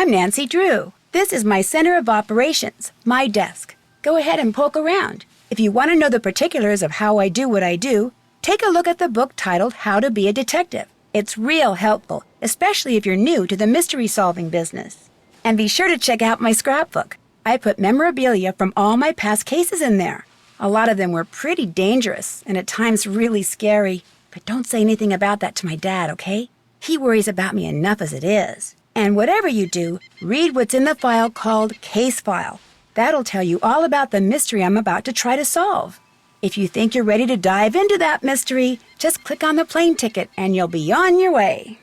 I'm Nancy Drew. This is my center of operations, my desk. Go ahead and poke around. If you want to know the particulars of how I do what I do, take a look at the book titled How to Be a Detective. It's real helpful, especially if you're new to the mystery-solving business. And be sure to check out my scrapbook. I put memorabilia from all my past cases in there. A lot of them were pretty dangerous and at times really scary. But don't say anything about that to my dad, okay? He worries about me enough as it is. And whatever you do, read what's in the file called Case File. That'll tell you all about the mystery I'm about to try to solve. If you think you're ready to dive into that mystery, just click on the plane ticket and you'll be on your way.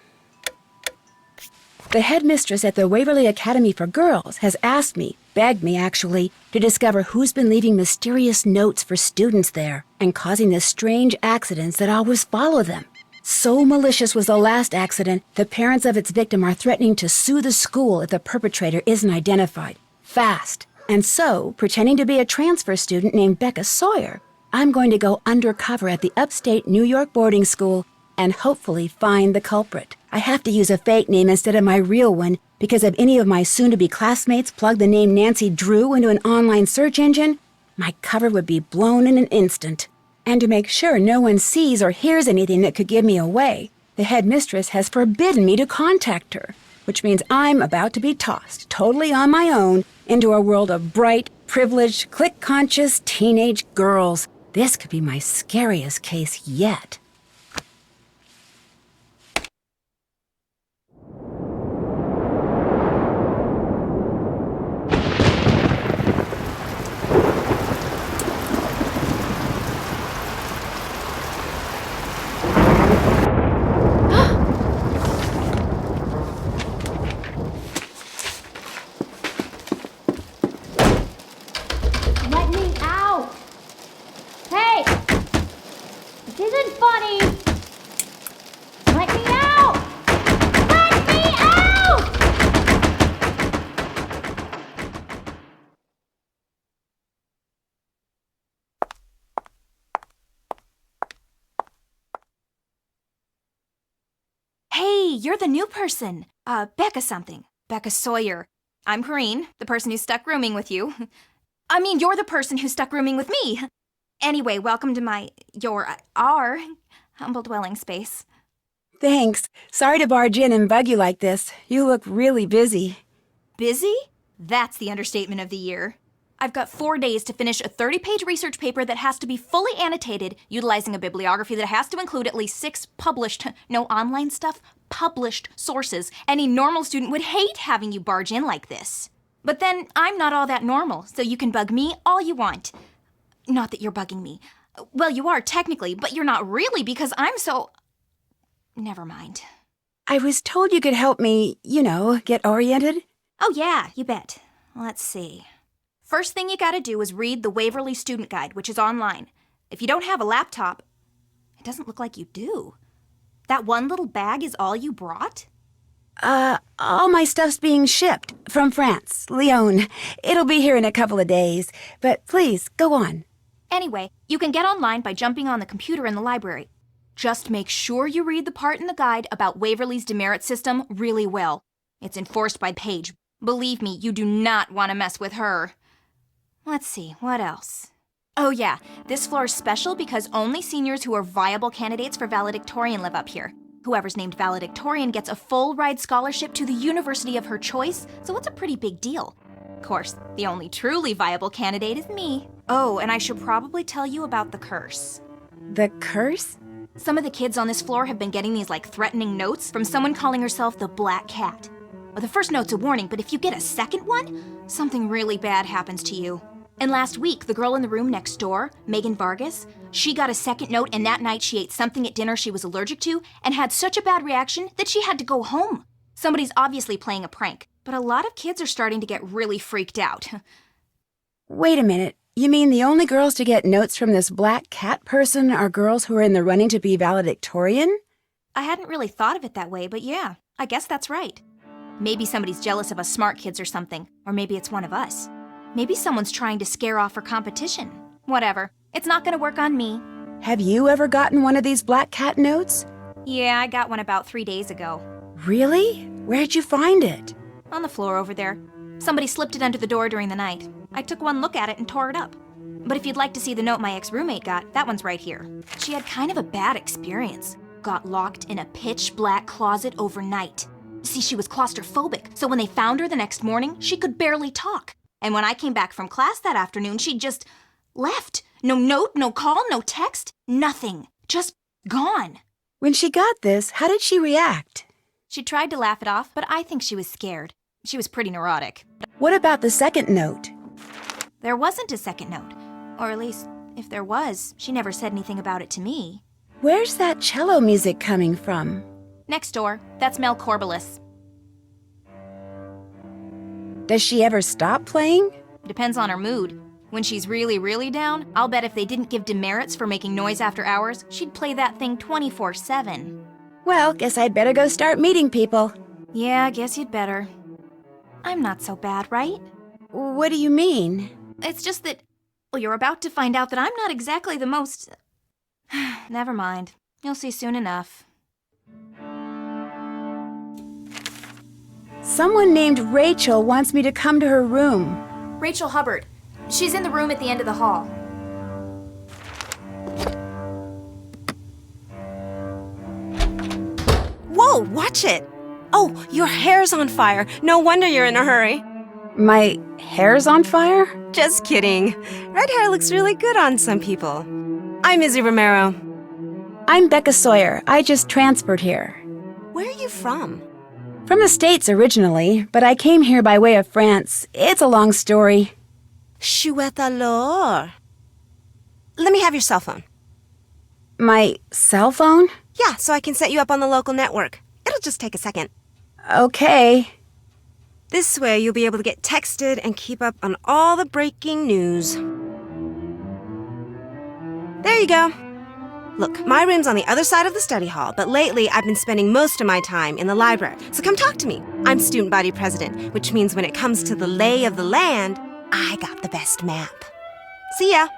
The headmistress at the Waverly Academy for Girls has asked me, begged me actually, to discover who's been leaving mysterious notes for students there and causing the strange accidents that always follow them. So malicious was the last accident, the parents of its victim are threatening to sue the school if the perpetrator isn't identified. Fast. And so, pretending to be a transfer student named Becca Sawyer, I'm going to go undercover at the upstate New York boarding school and hopefully find the culprit. I have to use a fake name instead of my real one because if any of my soon-to-be classmates plug the name Nancy Drew into an online search engine, my cover would be blown in an instant. And to make sure no one sees or hears anything that could give me away, the headmistress has forbidden me to contact her, which means I'm about to be tossed, totally on my own, into a world of bright, privileged, click-conscious teenage girls. This could be my scariest case yet. Let me out! Hey! This isn't funny! Let me out! Let me out! Hey, you're the new person. Becca something. Becca Sawyer. I'm Corrine, the person who stuck rooming with you. I mean, you're the person who stuck rooming with me. Anyway, welcome to our humble dwelling space. Thanks. Sorry to barge in and bug you like this. You look really busy. Busy? That's the understatement of the year. I've got 4 days to finish a 30-page research paper that has to be fully annotated, utilizing a bibliography that has to include at least 6 published, no online stuff, published sources. Any normal student would hate having you barge in like this. But then, I'm not all that normal, so you can bug me all you want. Not that you're bugging me. Well, you are technically, but you're not really because I'm so... Never mind. I was told you could help me, get oriented. Oh yeah, you bet. Let's see. First thing you gotta do is read the Waverly Student Guide, which is online. If you don't have a laptop, it doesn't look like you do. That one little bag is all you brought? All my stuff's being shipped from France, Lyon. It'll be here in a couple of days, but please, go on. Anyway, you can get online by jumping on the computer in the library. Just make sure you read the part in the guide about Waverly's demerit system really well. It's enforced by Paige. Believe me, you do not want to mess with her. Let's see, what else? Oh yeah, this floor is special because only seniors who are viable candidates for valedictorian live up here. Whoever's named valedictorian gets a full ride scholarship to the university of her choice, so it's a pretty big deal. Of course, the only truly viable candidate is me. Oh, and I should probably tell you about the curse. The curse? Some of the kids on this floor have been getting these threatening notes from someone calling herself the Black Cat. Well, the first note's a warning, but if you get a second one, something really bad happens to you. And last week, the girl in the room next door, Megan Vargas, she got a second note, and that night she ate something at dinner she was allergic to and had such a bad reaction that she had to go home. Somebody's obviously playing a prank, but a lot of kids are starting to get really freaked out. Wait a minute. You mean the only girls to get notes from this Black Cat person are girls who are in the running to be valedictorian? I hadn't really thought of it that way, but yeah, I guess that's right. Maybe somebody's jealous of us smart kids or something, or maybe it's one of us. Maybe someone's trying to scare off her competition. Whatever. It's not gonna work on me. Have you ever gotten one of these Black Cat notes? Yeah, I got one about 3 days ago. Really? Where'd you find it? On the floor over there. Somebody slipped it under the door during the night. I took one look at it and tore it up. But if you'd like to see the note my ex-roommate got, that one's right here. She had kind of a bad experience. Got locked in a pitch-black closet overnight. See, she was claustrophobic, so when they found her the next morning, she could barely talk. And when I came back from class that afternoon, she just left. No note, no call, no text, nothing. Just gone. When she got this, how did she react? She tried to laugh it off, but I think she was scared. She was pretty neurotic. What about the second note? There wasn't a second note. Or at least, if there was, she never said anything about it to me. Where's that cello music coming from? Next door. That's Mel Corbelis. Does she ever stop playing? Depends on her mood. When she's really, really down, I'll bet if they didn't give demerits for making noise after hours, she'd play that thing 24/7. Well, guess I'd better go start meeting people. Yeah, I guess you'd better. I'm not so bad, right? What do you mean? It's just that, well, you're about to find out that I'm not exactly the most... Never mind. You'll see soon enough. Someone named Rachel wants me to come to her room. Rachel Hubbard. She's in the room at the end of the hall. Whoa, watch it! Oh, your hair's on fire. No wonder you're in a hurry. My hair's on fire? Just kidding. Red hair looks really good on some people. I'm Izzy Romero. I'm Becca Sawyer. I just transferred here. Where are you from? From the States originally, but I came here by way of France. It's a long story. Chouette alors. Let me have your cell phone. My cell phone? Yeah, so I can set you up on the local network. It'll just take a second. Okay. This way you'll be able to get texted and keep up on all the breaking news. There you go. Look, my room's on the other side of the study hall, but lately I've been spending most of my time in the library. So come talk to me. I'm student body president, which means when it comes to the lay of the land, I got the best map. See ya.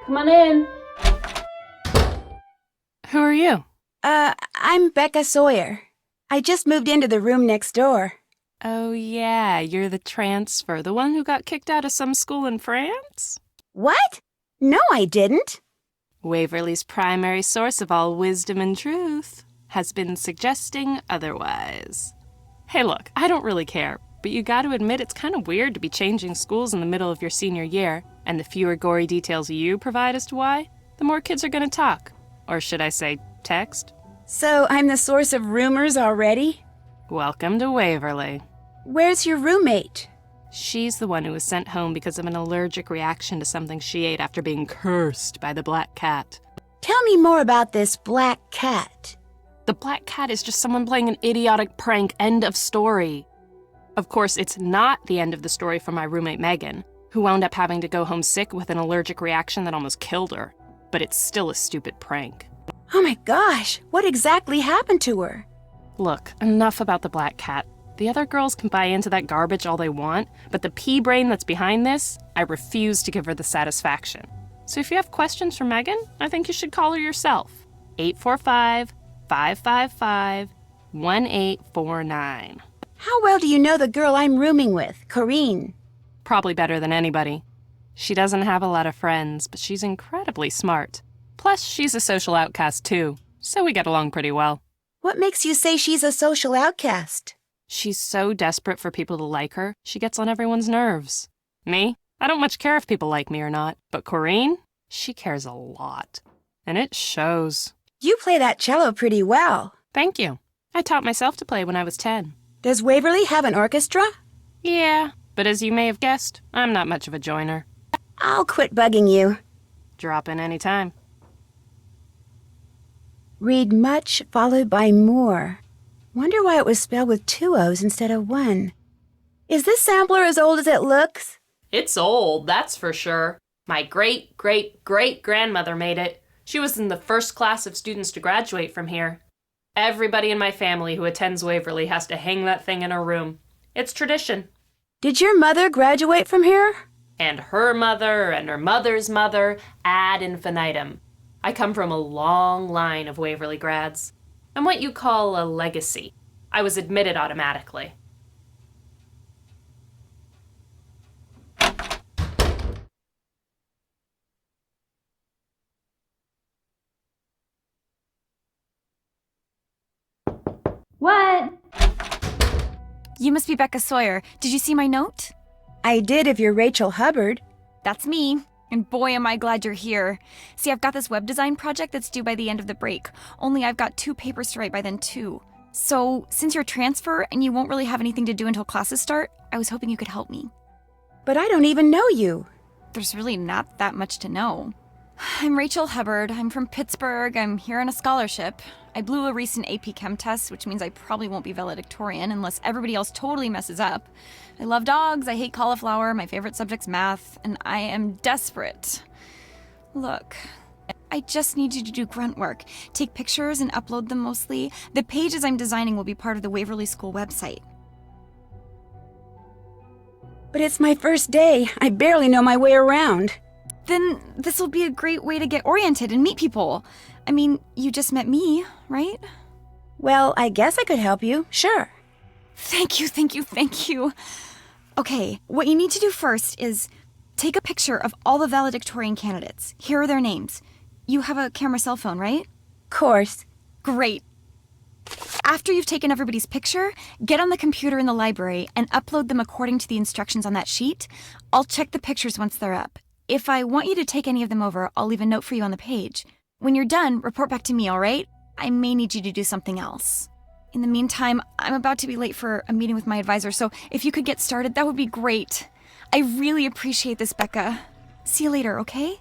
Come on in. Who are you? I'm Becca Sawyer. I just moved into the room next door. Oh, yeah, you're the transfer, the one who got kicked out of some school in France? What? No, I didn't. Waverly's primary source of all wisdom and truth has been suggesting otherwise. Hey, look, I don't really care, but you gotta admit it's kind of weird to be changing schools in the middle of your senior year, and the fewer gory details you provide as to why, the more kids are gonna talk. Or should I say, text? So I'm the source of rumors already? Welcome to Waverly. Where's your roommate? She's the one who was sent home because of an allergic reaction to something she ate after being cursed by the black cat. Tell me more about this black cat. The black cat is just someone playing an idiotic prank, end of story. Of course, it's not the end of the story for my roommate Megan, who wound up having to go home sick with an allergic reaction that almost killed her. But it's still a stupid prank. Oh my gosh, what exactly happened to her? Look, enough about the black cat. The other girls can buy into that garbage all they want, but the pea brain that's behind this, I refuse to give her the satisfaction. So if you have questions for Megan, I think you should call her yourself. 845-555-1849. How well do you know the girl I'm rooming with, Corrine? Probably better than anybody. She doesn't have a lot of friends, but she's incredibly smart. Plus, she's a social outcast too, so we get along pretty well. What makes you say she's a social outcast? She's so desperate for people to like her, she gets on everyone's nerves. Me? I don't much care if people like me or not, but Corrine? She cares a lot. And it shows. You play that cello pretty well. Thank you. I taught myself to play when I was 10. Does Waverly have an orchestra? Yeah, but as you may have guessed, I'm not much of a joiner. I'll quit bugging you. Drop in any time. Read much followed by more. Wonder why it was spelled with 2 O's instead of 1. Is this sampler as old as it looks? It's old, that's for sure. My great-great-great-grandmother made it. She was in the first class of students to graduate from here. Everybody in my family who attends Waverly has to hang that thing in her room. It's tradition. Did your mother graduate from here? And her mother and her mother's mother ad infinitum. I come from a long line of Waverly grads. I'm what you call a legacy. I was admitted automatically. What? You must be Becca Sawyer. Did you see my note? I did if you're Rachel Hubbard. That's me. And boy, am I glad you're here. See, I've got this web design project that's due by the end of the break. Only I've got 2 papers to write by then, too. So, since you're a transfer and you won't really have anything to do until classes start, I was hoping you could help me. But I don't even know you. There's really not that much to know. I'm Rachel Hubbard. I'm from Pittsburgh. I'm here on a scholarship. I blew a recent AP Chem test, which means I probably won't be valedictorian unless everybody else totally messes up. I love dogs, I hate cauliflower, my favorite subject's math, and I am desperate. Look, I just need you to do grunt work. Take pictures and upload them mostly. The pages I'm designing will be part of the Waverly School website. But it's my first day. I barely know my way around. Then this will be a great way to get oriented and meet people. I mean, you just met me, right? Well, I guess I could help you, sure. Thank you, thank you, thank you. Okay, what you need to do first is take a picture of all the valedictorian candidates. Here are their names. You have a camera cell phone, right? Course. Great. After you've taken everybody's picture, get on the computer in the library and upload them according to the instructions on that sheet. I'll check the pictures once they're up. If I want you to take any of them over, I'll leave a note for you on the page. When you're done, report back to me, all right? I may need you to do something else. In the meantime, I'm about to be late for a meeting with my advisor, so if you could get started, that would be great. I really appreciate this, Becca. See you later, okay?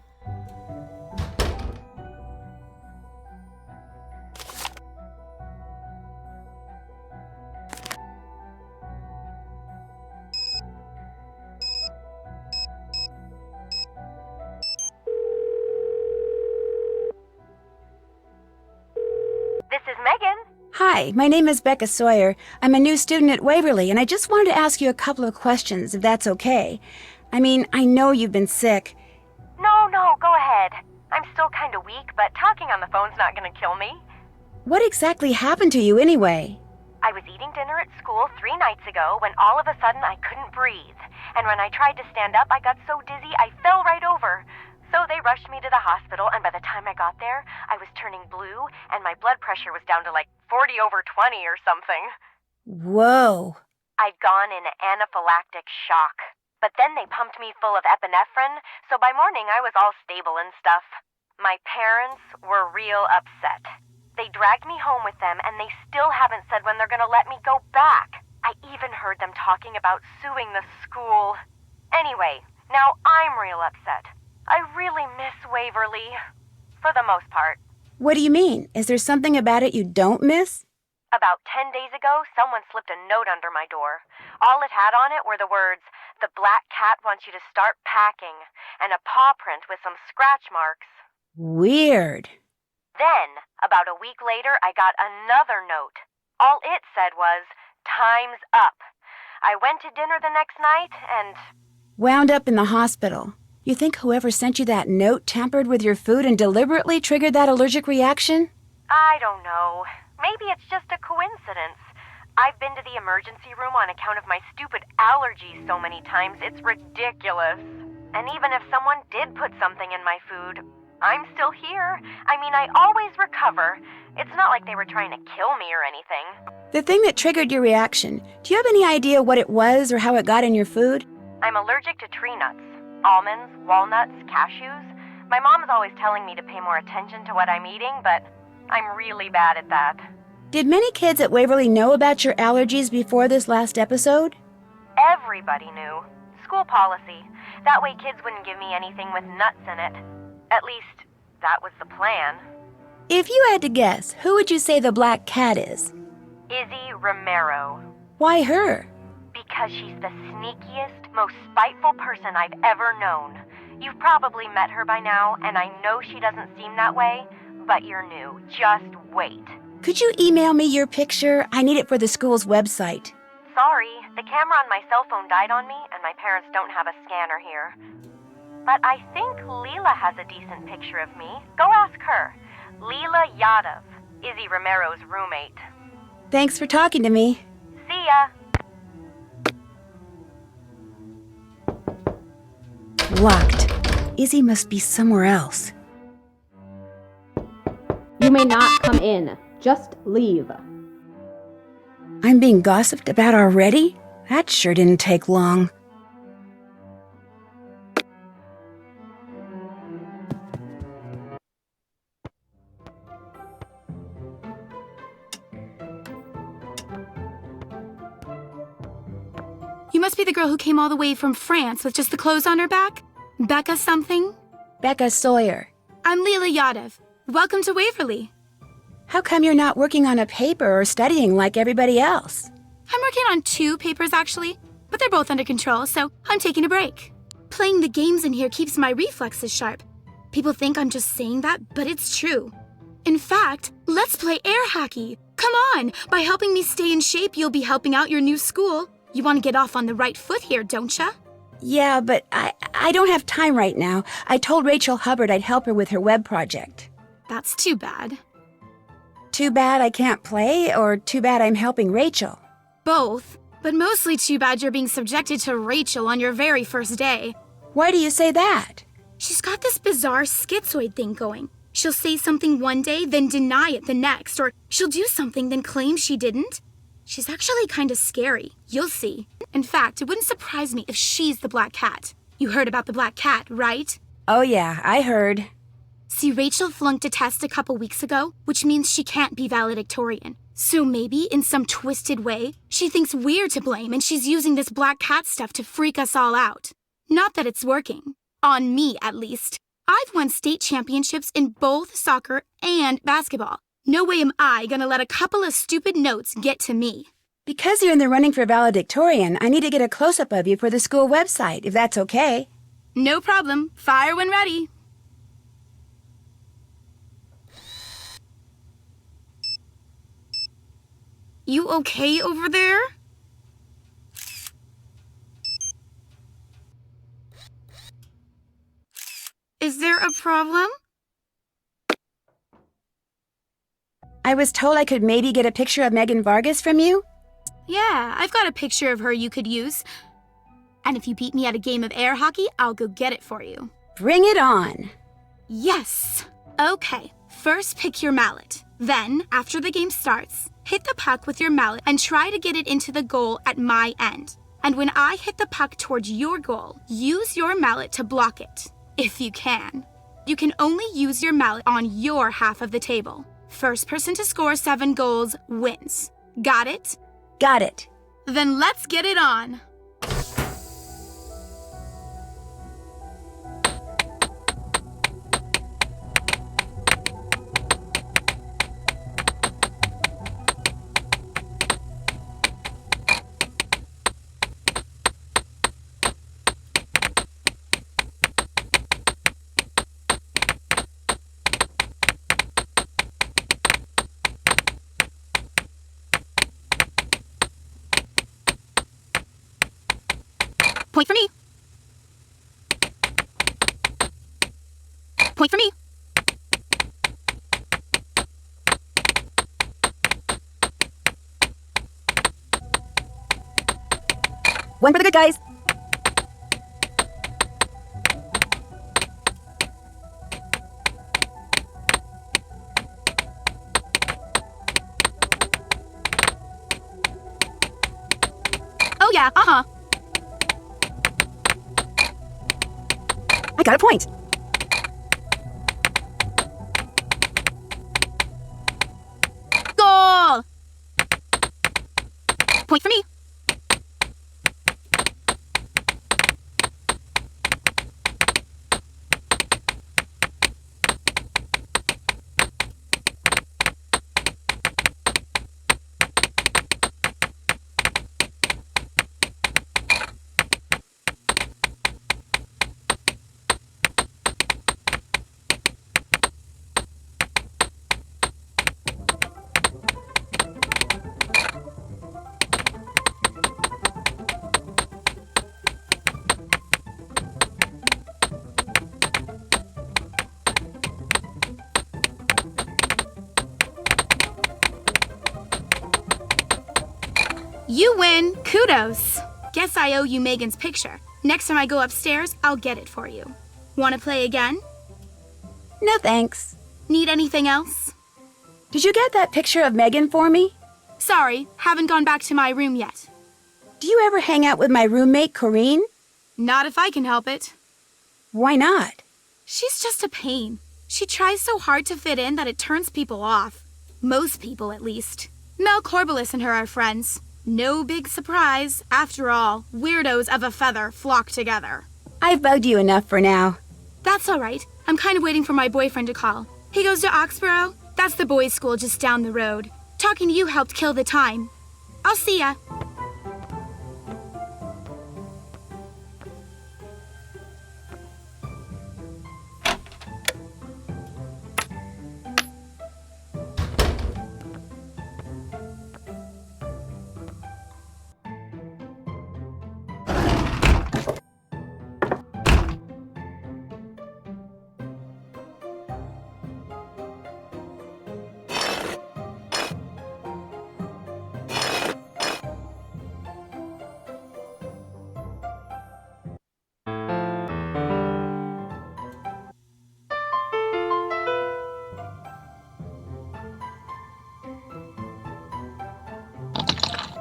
This is Megan. Hi, my name is Becca Sawyer. I'm a new student at Waverly, and I just wanted to ask you a couple of questions, if that's okay. I mean, I know you've been sick. No, go ahead. I'm still kind of weak, but talking on the phone's not gonna kill me. What exactly happened to you anyway? I was eating dinner at school 3 nights ago when all of a sudden I couldn't breathe. And when I tried to stand up, I got so dizzy I fell right over. So they rushed me to the hospital, and by the time I got there, I was turning blue, and my blood pressure was down to like 40/20 or something. Whoa. I'd gone in anaphylactic shock. But then they pumped me full of epinephrine, so by morning I was all stable and stuff. My parents were real upset. They dragged me home with them, and they still haven't said when they're gonna let me go back. I even heard them talking about suing the school. Anyway, now I'm real upset. I really miss Waverly. For the most part. What do you mean? Is there something about it you don't miss? About 10 days ago, someone slipped a note under my door. All it had on it were the words, "The black cat wants you to start packing," and a paw print with some scratch marks. Weird. Then, about a week later, I got another note. All it said was, "Time's up." I went to dinner the next night and... Wound up in the hospital. You think whoever sent you that note tampered with your food and deliberately triggered that allergic reaction? I don't know. Maybe it's just a coincidence. I've been to the emergency room on account of my stupid allergies so many times, it's ridiculous. And even if someone did put something in my food, I'm still here. I mean, I always recover. It's not like they were trying to kill me or anything. The thing that triggered your reaction, do you have any idea what it was or how it got in your food? I'm allergic to tree nuts. Almonds, walnuts, cashews. My mom's always telling me to pay more attention to what I'm eating, but I'm really bad at that. Did many kids at Waverly know about your allergies before this last episode? Everybody knew. School policy. That way kids wouldn't give me anything with nuts in it. At least, that was the plan. If you had to guess, who would you say the black cat is? Izzy Romero. Why her? Because she's the sneakiest, most spiteful person I've ever known. You've probably met her by now, and I know she doesn't seem that way, but you're new. Just wait. Could you email me your picture? I need it for the school's website. Sorry, the camera on my cell phone died on me, and my parents don't have a scanner here. But I think Leela has a decent picture of me. Go ask her. Leela Yadav. Izzy Romero's roommate. Thanks for talking to me. See ya! Locked. Izzy must be somewhere else. You may not come in. Just leave. I'm being gossiped about already? That sure didn't take long. You must be the girl who came all the way from France with just the clothes on her back? Becca something? Becca Sawyer. I'm Leela Yadav. Welcome to Waverly. How come you're not working on a paper or studying like everybody else? I'm working on 2 papers actually, but they're both under control, so I'm taking a break. Playing the games in here keeps my reflexes sharp. People think I'm just saying that, but it's true. In fact, let's play air hockey. Come on! By helping me stay in shape, you'll be helping out your new school. You want to get off on the right foot here, don't ya? Yeah, but I don't have time right now. I told Rachel Hubbard I'd help her with her web project. That's too bad. Too bad I can't play, or too bad I'm helping Rachel? Both, but mostly too bad you're being subjected to Rachel on your very first day. Why do you say that? She's got this bizarre schizoid thing going. She'll say something one day, then deny it the next, or she'll do something, then claim she didn't. She's actually kind of scary. You'll see. In fact, it wouldn't surprise me if she's the Black Cat. You heard about the Black Cat, right? Oh yeah, I heard. See, Rachel flunked a test a couple weeks ago, which means she can't be valedictorian. So maybe, in some twisted way, she thinks we're to blame and she's using this Black Cat stuff to freak us all out. Not that it's working. On me, at least. I've won state championships in both soccer and basketball. No way am I gonna let a couple of stupid notes get to me. Because you're in the running for valedictorian, I need to get a close-up of you for the school website, if that's okay. No problem. Fire when ready. You okay over there? Is there a problem? I was told I could maybe get a picture of Megan Vargas from you? Yeah, I've got a picture of her you could use. And if you beat me at a game of air hockey, I'll go get it for you. Bring it on. Yes. Okay, first pick your mallet. Then, after the game starts, hit the puck with your mallet and try to get it into the goal at my end. And when I hit the puck towards your goal, use your mallet to block it, if you can. You can only use your mallet on your half of the table. First person to score 7 goals wins. Got it? Got it. Then let's get it on. Point for me. Point for me. One for the good guys. Oh yeah, uh-huh. I got a point. Goal! Point for me. Kudos! Guess I owe you Megan's picture. Next time I go upstairs, I'll get it for you. Want to play again? No thanks. Need anything else? Did you get that picture of Megan for me? Sorry, haven't gone back to my room yet. Do you ever hang out with my roommate, Corrine? Not if I can help it. Why not? She's just a pain. She tries so hard to fit in that it turns people off. Most people, at least. Mel Corbelis and her are friends. No big surprise. After all, weirdos of a feather flock together. I've bugged you enough for now. That's all right. I'm kind of waiting for my boyfriend to call. He goes to Oxborough. That's the boys' school just down the road. Talking to you helped kill the time. I'll see ya.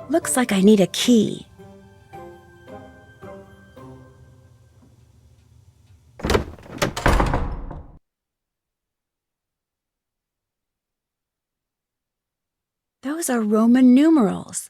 Looks like I need a key. Those are Roman numerals.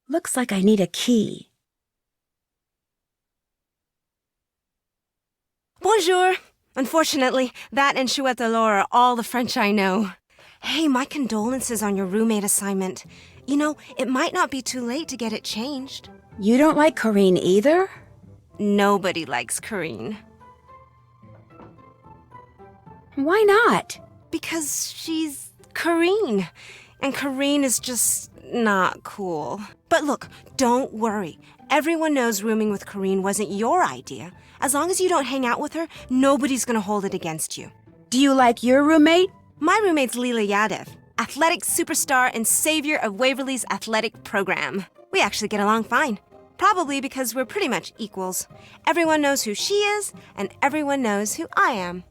Looks like I need a key. Bonjour. Unfortunately, that and chouette alors are all the French I know. Hey, my condolences on your roommate assignment. You know, it might not be too late to get it changed. You don't like Corrine either? Nobody likes Corrine. Why not? Because she's Corrine. And Corrine is just not cool. But look, don't worry. Everyone knows rooming with Corrine wasn't your idea. As long as you don't hang out with her, nobody's gonna hold it against you. Do you like your roommate? My roommate's Leela Yadev, athletic superstar and savior of Waverly's athletic program. We actually get along fine. Probably because we're pretty much equals. Everyone knows who she is, and everyone knows who I am.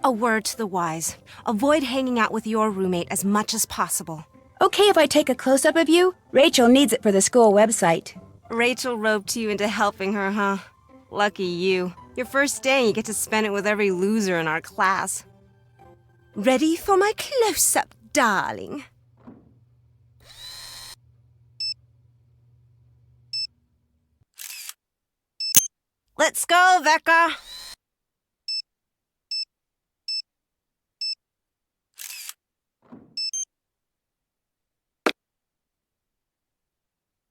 A word to the wise. Avoid hanging out with your roommate as much as possible. Okay if I take a close-up of you? Rachel needs it for the school website. Rachel roped you into helping her, huh? Lucky you. Your first day, you get to spend it with every loser in our class. Ready for my close-up, darling? Let's go, Vecca!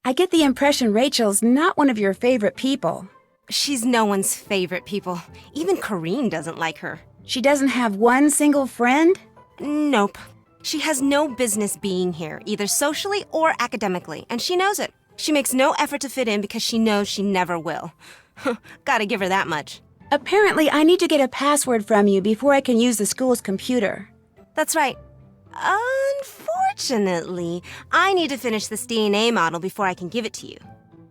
I get the impression Rachel's not one of your favorite people. She's no one's favorite people. Even Corrine doesn't like her. She doesn't have one single friend? Nope. She has no business being here, either socially or academically, and she knows it. She makes no effort to fit in because she knows she never will. Gotta give her that much. Apparently, I need to get a password from you before I can use the school's computer. That's right. Unfortunately, I need to finish this DNA model before I can give it to you.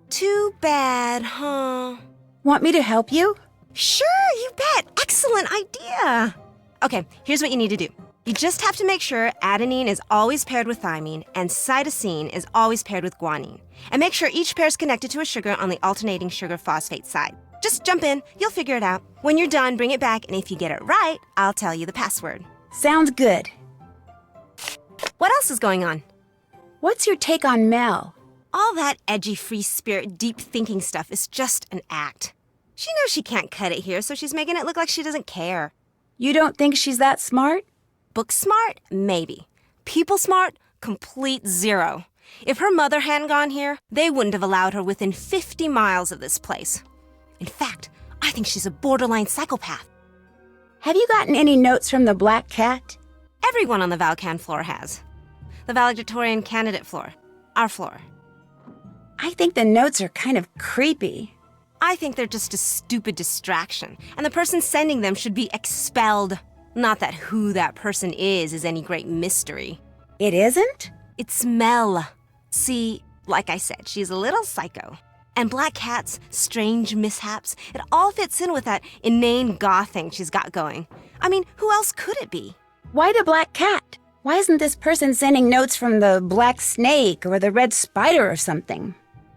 Too bad, huh? Want me to help you? Sure, you bet. Excellent idea. Okay, here's what you need to do. You just have to make sure adenine is always paired with thymine and cytosine is always paired with guanine. And make sure each pair is connected to a sugar on the alternating sugar phosphate side. Just jump in, you'll figure it out. When you're done, bring it back, and if you get it right, I'll tell you the password. Sounds good. What else is going on? What's your take on Mel? All that edgy, free spirit, deep thinking stuff is just an act. She knows she can't cut it here, so she's making it look like she doesn't care. You don't think she's that smart? Book smart? Maybe. People smart? Complete zero. If her mother hadn't gone here, they wouldn't have allowed her within 50 miles of this place. In fact, I think she's a borderline psychopath. Have you gotten any notes from the Black Cat? Everyone on the Valcan floor has. The valedictorian candidate floor. Our floor. I think the notes are kind of creepy. I think they're just a stupid distraction, and the person sending them should be expelled. Not that who that person is any great mystery. It isn't? It's Mel. See, like I said, she's a little psycho. And Black Cat's strange mishaps, it all fits in with that inane goth thing she's got going. I mean, who else could it be? Why the Black Cat? Why isn't this person sending notes from the Black Snake or the Red Spider or something?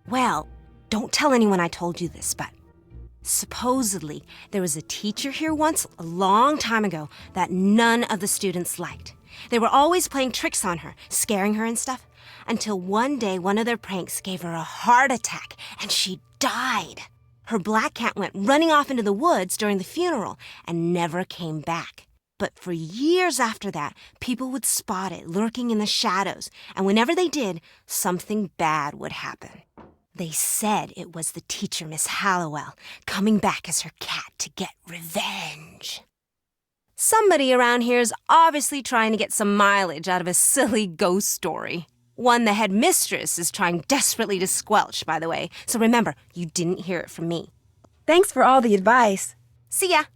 Well, don't tell anyone I told you this, but supposedly there was a teacher here once, a long time ago, that none of the students liked. They were always playing tricks on her, scaring her and stuff, until one day one of their pranks gave her a heart attack and she died. Her Black Cat went running off into the woods during the funeral and never came back. But for years after that, people would spot it lurking in the shadows, and whenever they did, something bad would happen. They said it was the teacher, Miss Hallowell, coming back as her cat to get revenge. Somebody around here is obviously trying to get some mileage out of a silly ghost story. One the headmistress is trying desperately to squelch, by the way. So remember, you didn't hear it from me. Thanks for all the advice. See ya.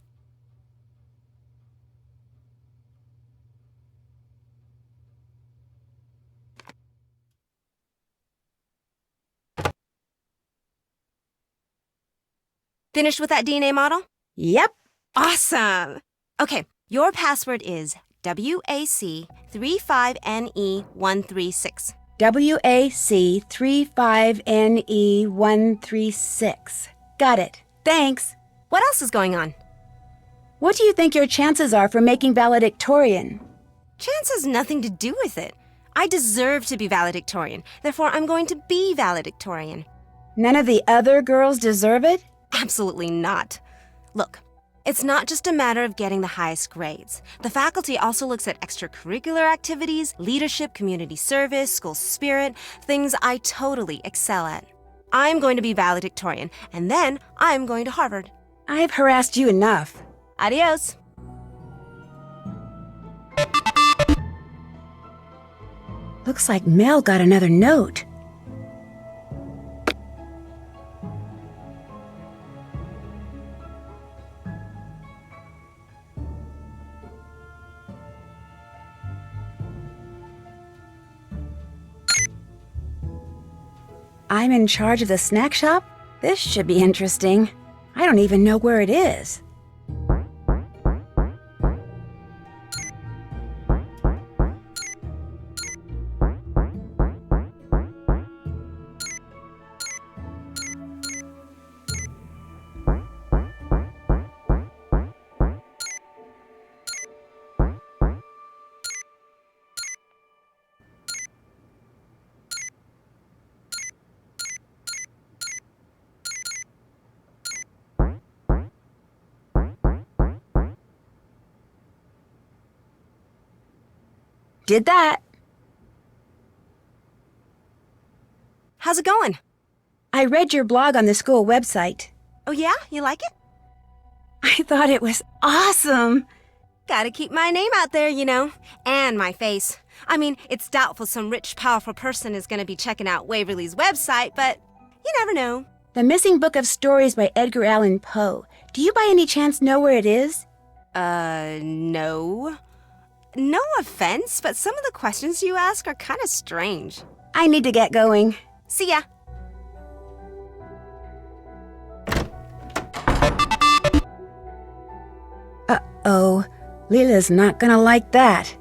Finished with that DNA model? Yep. Awesome! Okay, your password is WAC35NE136. WAC35NE136. Got it. Thanks. What else is going on? What do you think your chances are for making valedictorian? Chance has nothing to do with it. I deserve to be valedictorian. Therefore, I'm going to be valedictorian. None of the other girls deserve it? Absolutely not. Look, it's not just a matter of getting the highest grades. The faculty also looks at extracurricular activities, leadership, community service, school spirit, things I totally excel at. I'm going to be valedictorian, and then I'm going to Harvard. I've harassed you enough. Adios. Looks like Mel got another note. I'm in charge of the snack shop? This should be interesting. I don't even know where it is. Did that. How's it going? I read your blog on the school website. Oh yeah? You like it? I thought it was awesome. Gotta keep my name out there, you know, and my face. I mean, it's doubtful some rich, powerful person is gonna be checking out Waverly's website, but you never know. The Missing Book of Stories by Edgar Allan Poe. Do you by any chance know where it is? No. no offense, but some of the questions you ask are kind of strange. I need to get going. See ya. Uh-oh. Leela's not gonna like that.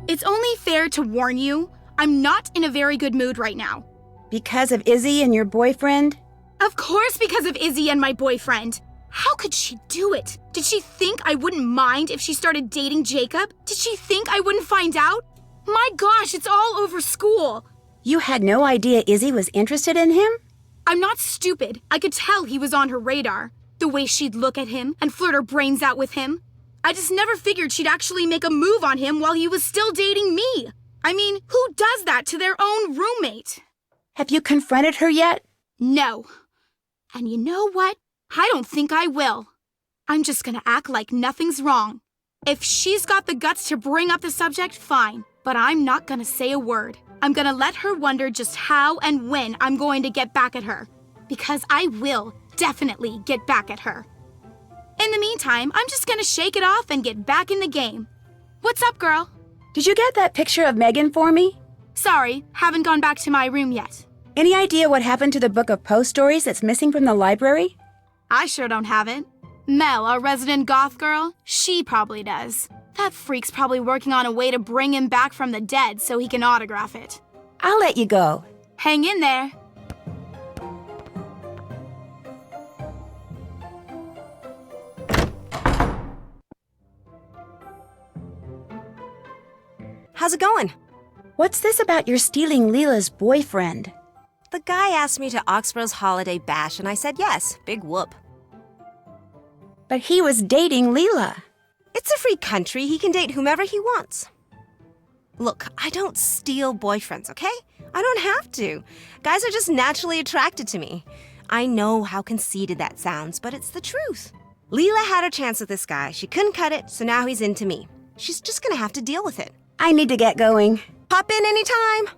It's only fair to warn you, I'm not in a very good mood right now. Because of Izzy and your boyfriend? Of course, because of Izzy and my boyfriend. How could she do it? Did she think I wouldn't mind if she started dating Jacob? Did she think I wouldn't find out? My gosh, it's all over school. You had no idea Izzy was interested in him? I'm not stupid. I could tell he was on her radar. The way she'd look at him and flirt her brains out with him. I just never figured she'd actually make a move on him while he was still dating me. I mean, who does that to their own roommate? Have you confronted her yet? No. And you know what? I don't think I will. I'm just gonna act like nothing's wrong. If she's got the guts to bring up the subject, fine. But I'm not gonna say a word. I'm gonna let her wonder just how and when I'm going to get back at her. Because I will definitely get back at her. In the meantime, I'm just gonna shake it off and get back in the game. What's up, girl? Did you get that picture of Megan for me? Sorry, haven't gone back to my room yet. Any idea what happened to the book of post stories that's missing from the library? I sure don't have it. Mel, our resident goth girl, she probably does. That freak's probably working on a way to bring him back from the dead so he can autograph it. I'll let you go. Hang in there. How's it going? What's this about your stealing Leela's boyfriend? The guy asked me to Oxborough's holiday bash, and I said yes. Big whoop. But he was dating Leela. It's a free country. He can date whomever he wants. Look, I don't steal boyfriends, okay? I don't have to. Guys are just naturally attracted to me. I know how conceited that sounds, but it's the truth. Leela had her chance with this guy. She couldn't cut it, so now he's into me. She's just gonna have to deal with it. I need to get going. Pop in anytime.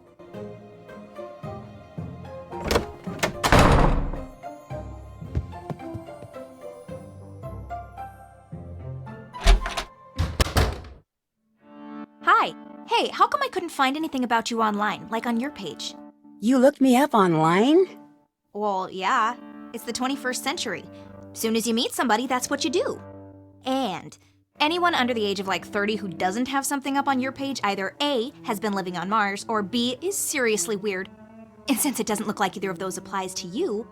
Hi. Hey, how come I couldn't find anything about you online, like on your page? You looked me up online? Well, yeah. It's the 21st century. Soon as you meet somebody, that's what you do. And anyone under the age of like 30 who doesn't have something up on your page either A, has been living on Mars, or B, is seriously weird. And since it doesn't look like either of those applies to you,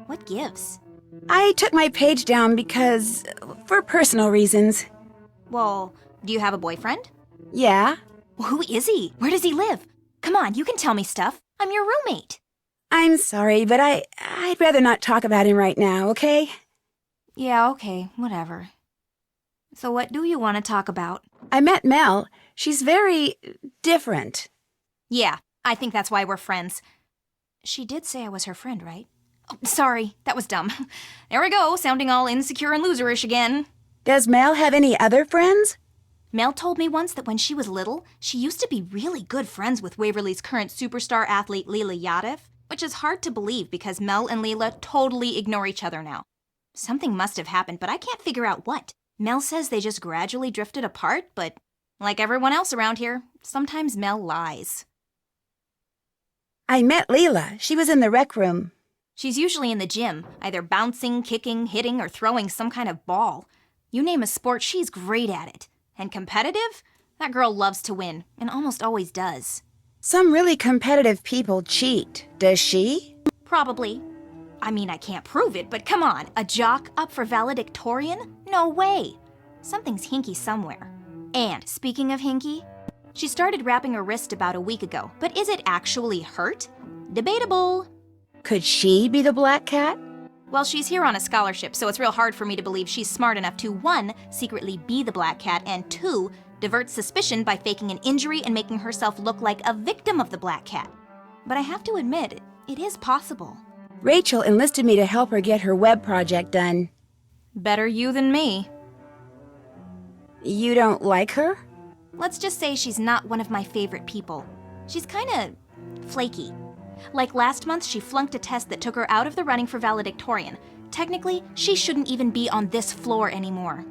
what gives? I took my page down because... for personal reasons. Well, do you have a boyfriend? Yeah? Well, who is he? Where does he live? Come on, you can tell me stuff. I'm your roommate. I'm sorry, but I'd rather not talk about him right now, okay? Yeah, okay, whatever. So what do you want to talk about? I met Mel. She's very... different. Yeah, I think that's why we're friends. She did say I was her friend, right? Oh, sorry, that was dumb. There we go, sounding all insecure and loserish again. Does Mel have any other friends? Mel told me once that when she was little, she used to be really good friends with Waverly's current superstar athlete Leela Yadif, which is hard to believe because Mel and Leela totally ignore each other now. Something must have happened, but I can't figure out what. Mel says they just gradually drifted apart, but like everyone else around here, sometimes Mel lies. I met Leela. She was in the rec room. She's usually in the gym, either bouncing, kicking, hitting, or throwing some kind of ball. You name a sport, she's great at it. And competitive? That girl loves to win, and almost always does. Some really competitive people cheat. Does she? Probably. I mean, I can't prove it, but come on, a jock up for valedictorian? No way. Something's hinky somewhere. And speaking of hinky, she started wrapping her wrist about a week ago, but is it actually hurt? Debatable. Could she be the black cat? Well, she's here on a scholarship, so it's real hard for me to believe she's smart enough to 1, secretly be the black cat, and 2, divert suspicion by faking an injury and making herself look like a victim of the black cat. But I have to admit, it is possible. Rachel enlisted me to help her get her web project done. Better you than me. You don't like her? Let's just say she's not one of my favorite people. She's kinda flaky. Like last month, she flunked a test that took her out of the running for valedictorian. Technically, she shouldn't even be on this floor anymore.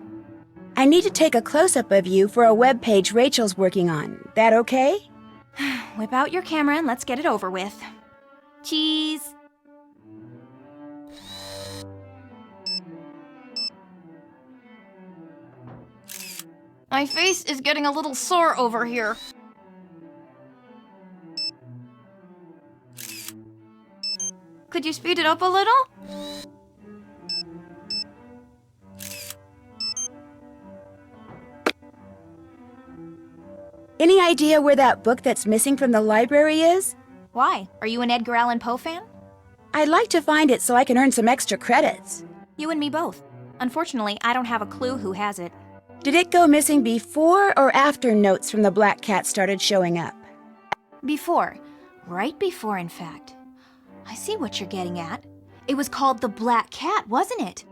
I need to take a close-up of you for a web page Rachel's working on. That okay? Whip out your camera and let's get it over with. Cheese! My face is getting a little sore over here. Could you speed it up a little? Any idea where that book that's missing from the library is? Why? Are you an Edgar Allan Poe fan? I'd like to find it so I can earn some extra credits. You and me both. Unfortunately, I don't have a clue who has it. Did it go missing before or after notes from the Black Cat started showing up? Before. Right before, in fact. I see what you're getting at. It was called The Black Cat, wasn't it?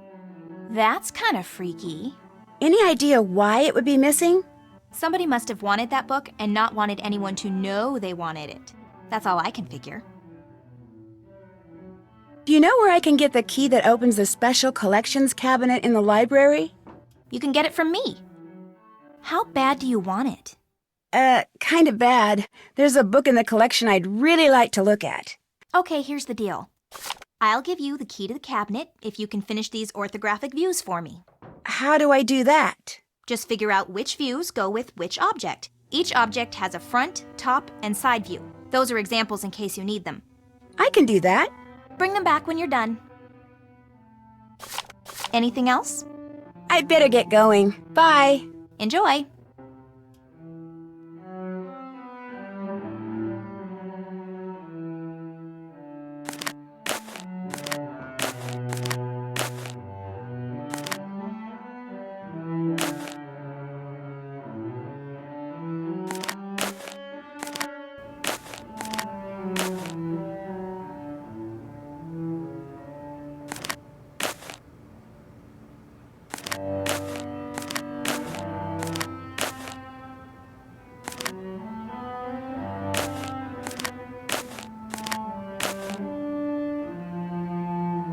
That's kind of freaky. Any idea why it would be missing? Somebody must have wanted that book and not wanted anyone to know they wanted it. That's all I can figure. Do you know where I can get the key that opens the special collections cabinet in the library? You can get it from me. How bad do you want it? Kind of bad. There's a book in the collection I'd really like to look at. Okay, here's the deal. I'll give you the key to the cabinet if you can finish these orthographic views for me. How do I do that? Just figure out which views go with which object. Each object has a front, top, and side view. Those are examples in case you need them. I can do that. Bring them back when you're done. Anything else? I'd better get going. Bye. Enjoy!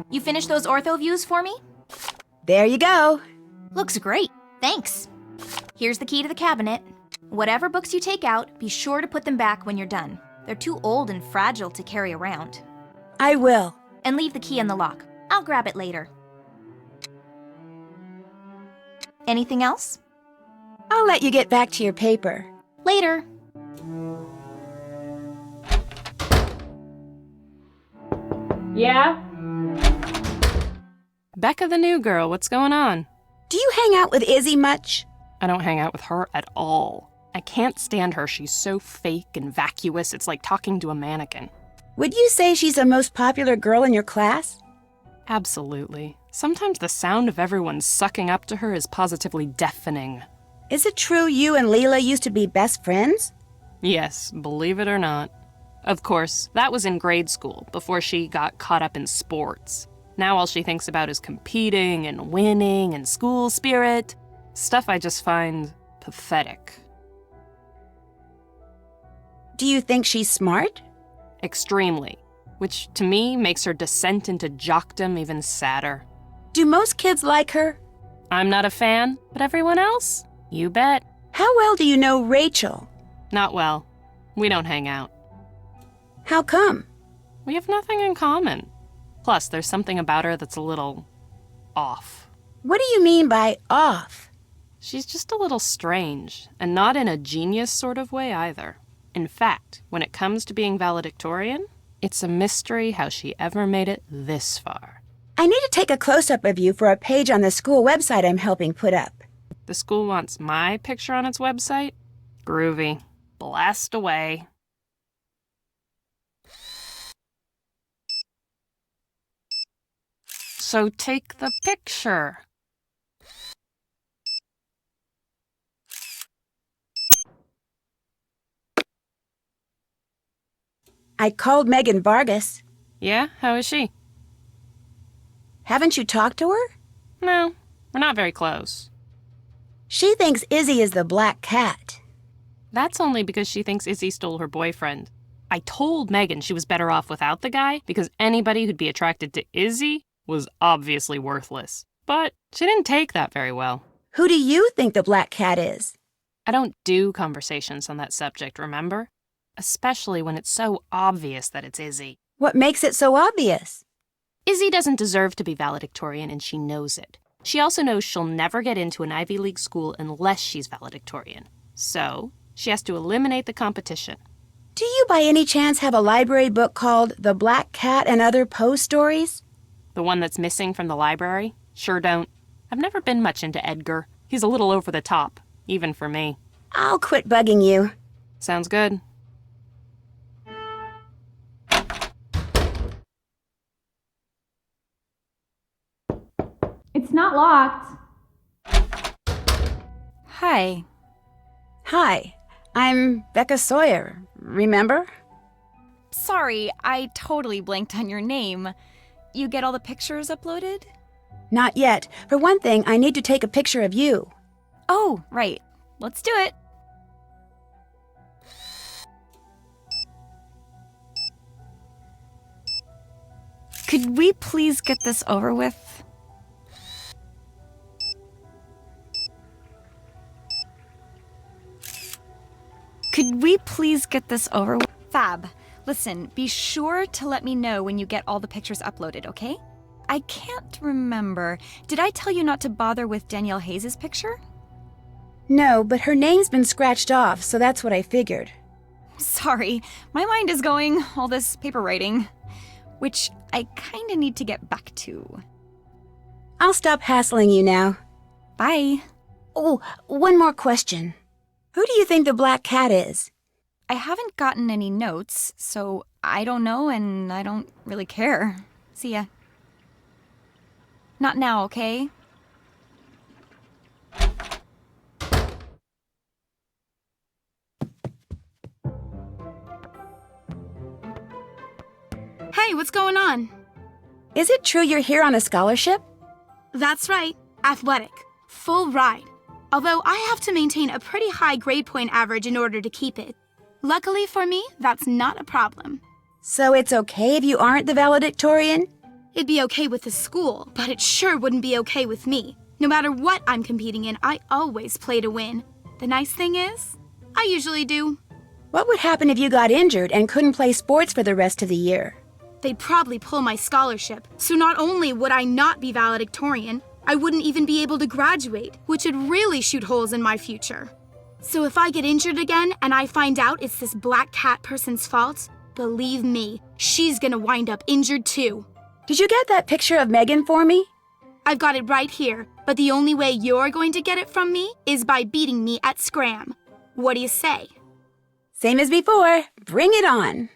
You finished those ortho views for me? There you go. Looks great. Thanks. Here's the key to the cabinet. Whatever books you take out, be sure to put them back when you're done. They're too old and fragile to carry around. I will. And leave the key in the lock. I'll grab it later. Anything else? I'll let you get back to your paper. Later. Yeah? Becca the new girl, what's going on? Do you hang out with Izzy much? I don't hang out with her at all. I can't stand her. She's so fake and vacuous. It's like talking to a mannequin. Would you say she's the most popular girl in your class? Absolutely. Sometimes the sound of everyone sucking up to her is positively deafening. Is it true you and Leela used to be best friends? Yes, believe it or not. Of course, that was in grade school, before she got caught up in sports. Now all she thinks about is competing and winning and school spirit. Stuff I just find pathetic. Do you think she's smart? Extremely. Which, to me, makes her descent into jockdom even sadder. Do most kids like her? I'm not a fan, but everyone else? You bet. How well do you know Rachel? Not well. We don't hang out. How come? We have nothing in common. Plus, there's something about her that's a little off. What do you mean by off? She's just a little strange, and not in a genius sort of way either. In fact, when it comes to being valedictorian, it's a mystery how she ever made it this far. I need to take a close-up of you for a page on the school website I'm helping put up. The school wants my picture on its website? Groovy. Blast away. So take the picture. I called Megan Vargas. Yeah? How is she? Haven't you talked to her? No, we're not very close. She thinks Izzy is the Black Cat. That's only because she thinks Izzy stole her boyfriend. I told Megan she was better off without the guy because anybody who'd be attracted to Izzy was obviously worthless. But she didn't take that very well. Who do you think the black cat is? I don't do conversations on that subject, remember? Especially when it's so obvious that it's Izzy. What makes it so obvious? Izzy doesn't deserve to be valedictorian, and she knows it. She also knows she'll never get into an Ivy League school unless she's valedictorian. So, she has to eliminate the competition. Do you by any chance have a library book called The Black Cat and Other Poe Stories? The one that's missing from the library? Sure don't. I've never been much into Edgar. He's a little over the top, even for me. I'll quit bugging you. Sounds good. It's not locked. Hi. Hi, I'm Becca Sawyer, remember? Sorry, I totally blanked on your name. You get all the pictures uploaded? Not yet. For one thing, I need to take a picture of you. Oh, right. Let's do it. Could we please get this over with? Could we please get this over with? Fab. Listen, be sure to let me know when you get all the pictures uploaded, okay? I can't remember. Did I tell you not to bother with Danielle Hayes' picture? No, but her name's been scratched off, so that's what I figured. Sorry, my mind is going, all this paper writing, which I kinda need to get back to. I'll stop hassling you now. Bye. Oh, one more question. Who do you think the black cat is? I haven't gotten any notes, so I don't know and I don't really care. See ya. Not now, okay? Hey, what's going on? Is it true you're here on a scholarship? That's right, athletic. Full ride. Although I have to maintain a pretty high grade point average in order to keep it. Luckily for me, that's not a problem. So it's okay if you aren't the valedictorian? It'd be okay with the school, but it sure wouldn't be okay with me. No matter what I'm competing in, I always play to win. The nice thing is, I usually do. What would happen if you got injured and couldn't play sports for the rest of the year? They'd probably pull my scholarship, so not only would I not be valedictorian, I wouldn't even be able to graduate, which would really shoot holes in my future. So if I get injured again and I find out it's this black cat person's fault, believe me, she's gonna wind up injured too. Did you get that picture of Megan for me? I've got it right here, but the only way you're going to get it from me is by beating me at Scram. What do you say? Same as before. Bring it on.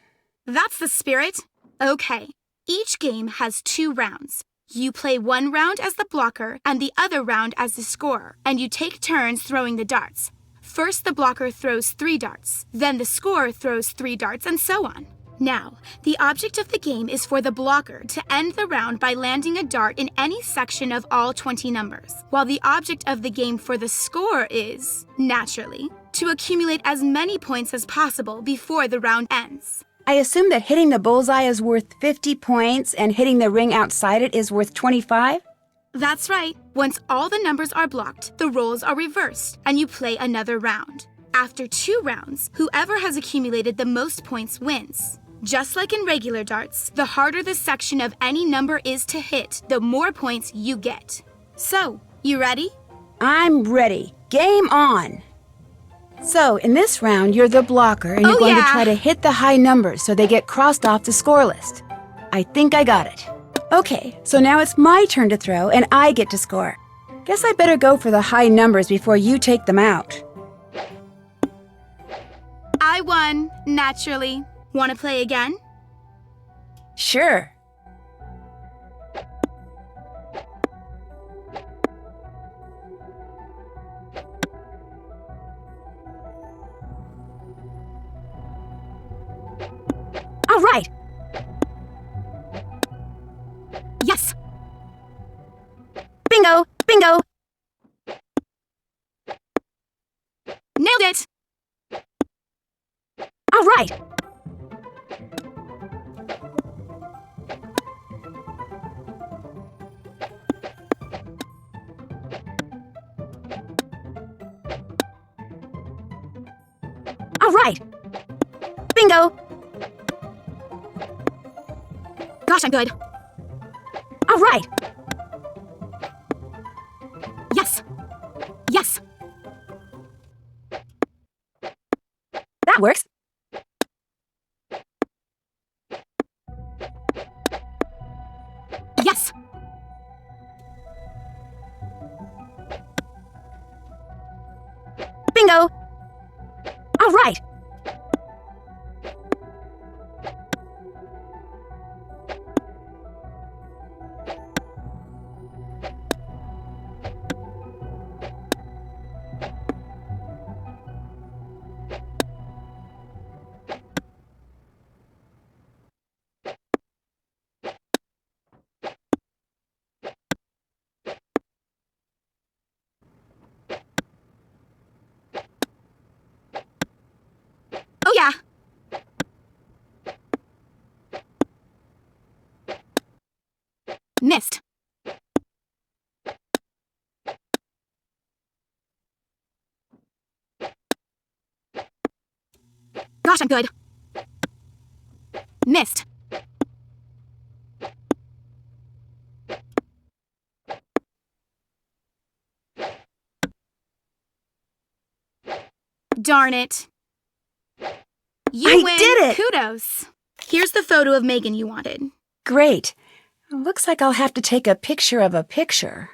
That's the spirit. Okay, each game has 2 rounds. You play one round as the blocker and the other round as the scorer, and you take turns throwing the darts. First, the blocker throws 3 darts, then the scorer throws 3 darts, and so on. Now, the object of the game is for the blocker to end the round by landing a dart in any section of all 20 numbers, while the object of the game for the scorer is, naturally, to accumulate as many points as possible before the round ends. I assume that hitting the bullseye is worth 50 points and hitting the ring outside it is worth 25? That's right. Once all the numbers are blocked, the roles are reversed, and you play another round. After 2 rounds, whoever has accumulated the most points wins. Just like in regular darts, the harder the section of any number is to hit, the more points you get. So, you ready? I'm ready. Game on. So, in this round, you're the blocker, and you're going to try to hit the high numbers so they get crossed off the score list. I think I got it. Okay, so now it's my turn to throw, and I get to score. Guess I better go for the high numbers before you take them out. I won, naturally. Want to play again? Sure. All right. Yes! Bingo! Bingo! Nailed it! All right. Bingo! Gosh, I'm good. All right. Yes. Yes. That works. Yes. Bingo! All right. Oh, yeah. Missed. Gosh, I'm good. Missed. Darn it. You I win. did it! Kudos. Here's the photo of Megan you wanted. Great. Looks like I'll have to take a picture of a picture.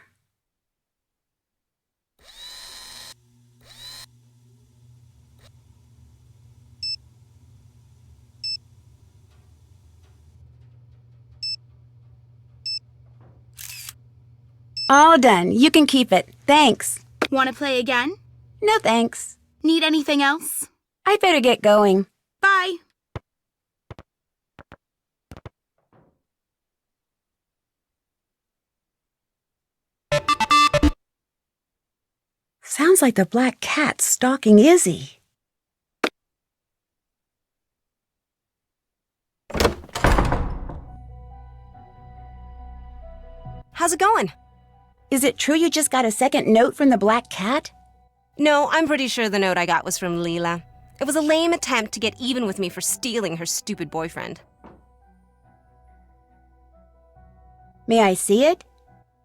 All done. You can keep it. Thanks. Want to play again? No thanks. Need anything else? I'd better get going. Bye. Sounds like the black cat's stalking Izzy. How's it going? Is it true you just got a second note from the black cat? No, I'm pretty sure the note I got was from Leela. It was a lame attempt to get even with me for stealing her stupid boyfriend. May I see it?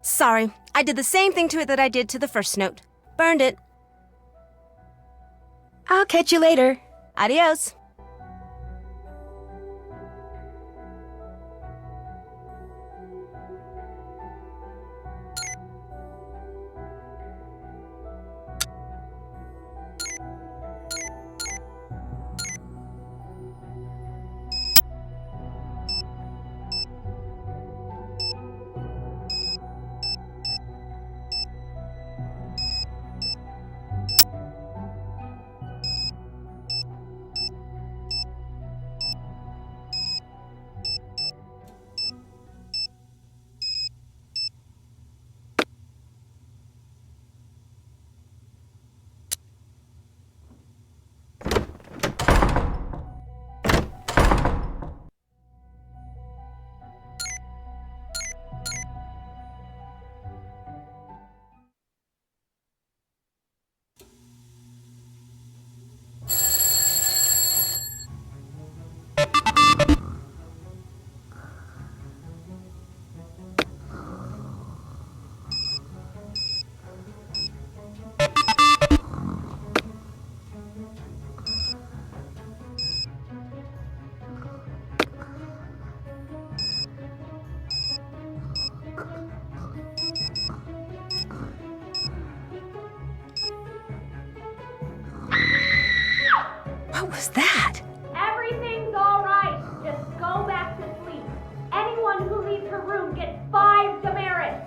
Sorry, I did the same thing to it that I did to the first note. Burned it. I'll catch you later. Adios. What was that? Everything's all right. Just go back to sleep. Anyone who leaves her room gets 5 demerits.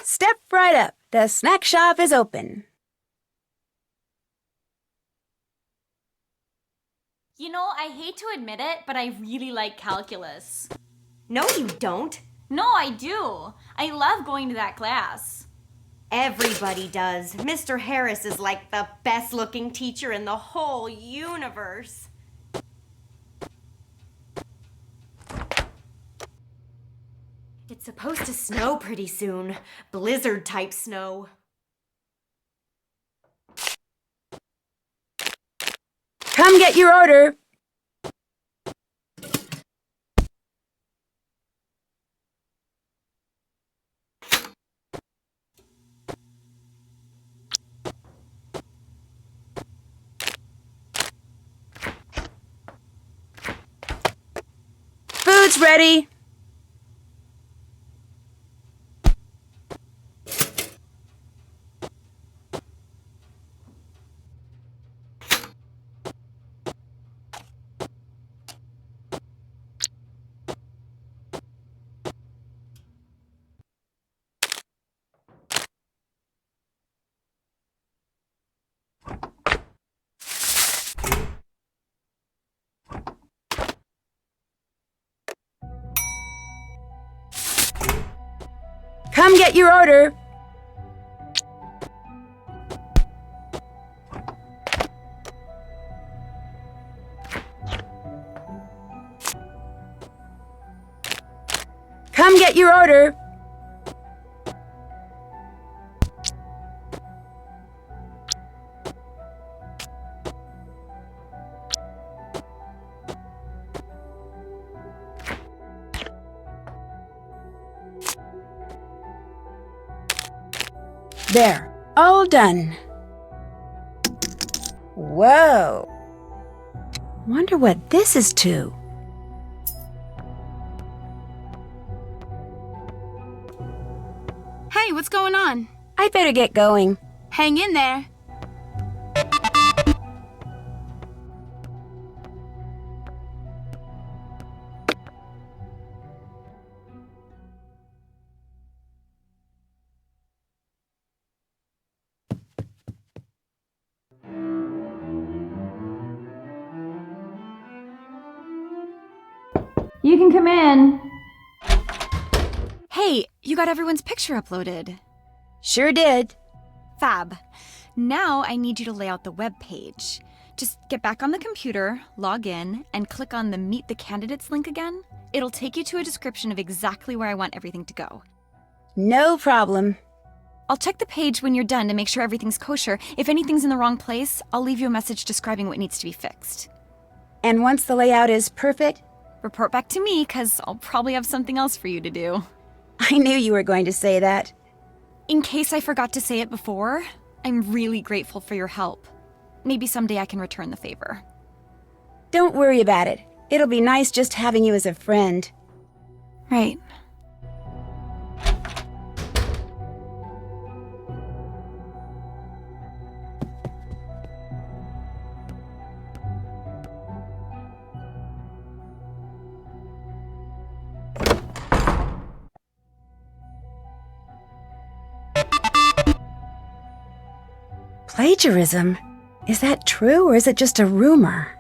Step right up. The snack shop is open. You know, I hate to admit it, but I really like calculus. No, you don't. No, I do. I love going to that class. Everybody does. Mr. Harris is like the best looking teacher in the whole universe. It's supposed to snow pretty soon. Blizzard type snow. Come get your order. Food's ready. Come get your order. Come get your order. There, all done. Whoa. Wonder what this is to. Hey, what's going on? I better get going. Hang in there. You can come in. Hey, you got everyone's picture uploaded. Sure did. Fab. Now I need you to lay out the web page. Just get back on the computer, log in, and click on the Meet the Candidates link again. It'll take you to a description of exactly where I want everything to go. No problem. I'll check the page when you're done to make sure everything's kosher. If anything's in the wrong place, I'll leave you a message describing what needs to be fixed. And once the layout is perfect, Report back to me, because I'll probably have something else for you to do. I knew you were going to say that. In case I forgot to say it before, I'm really grateful for your help. Maybe someday I can return the favor. Don't worry about it. It'll be nice just having you as a friend. Right. Plagiarism? Is that true or is it just a rumor?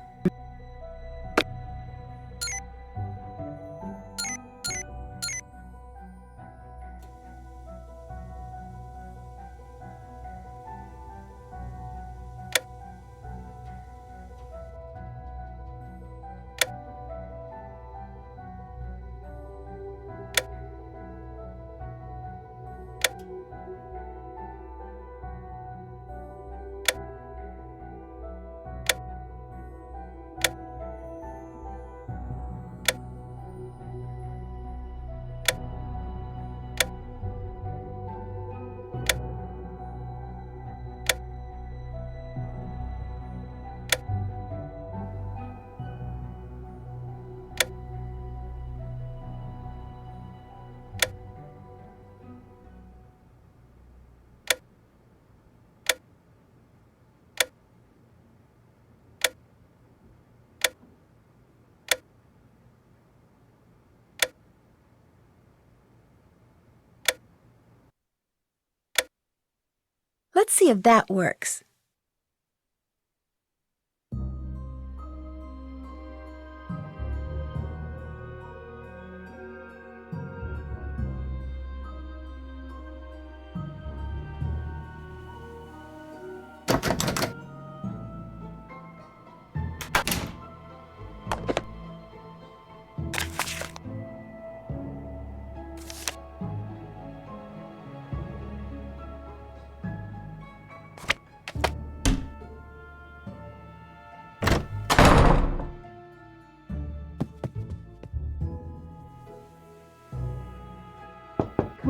Let's see if that works.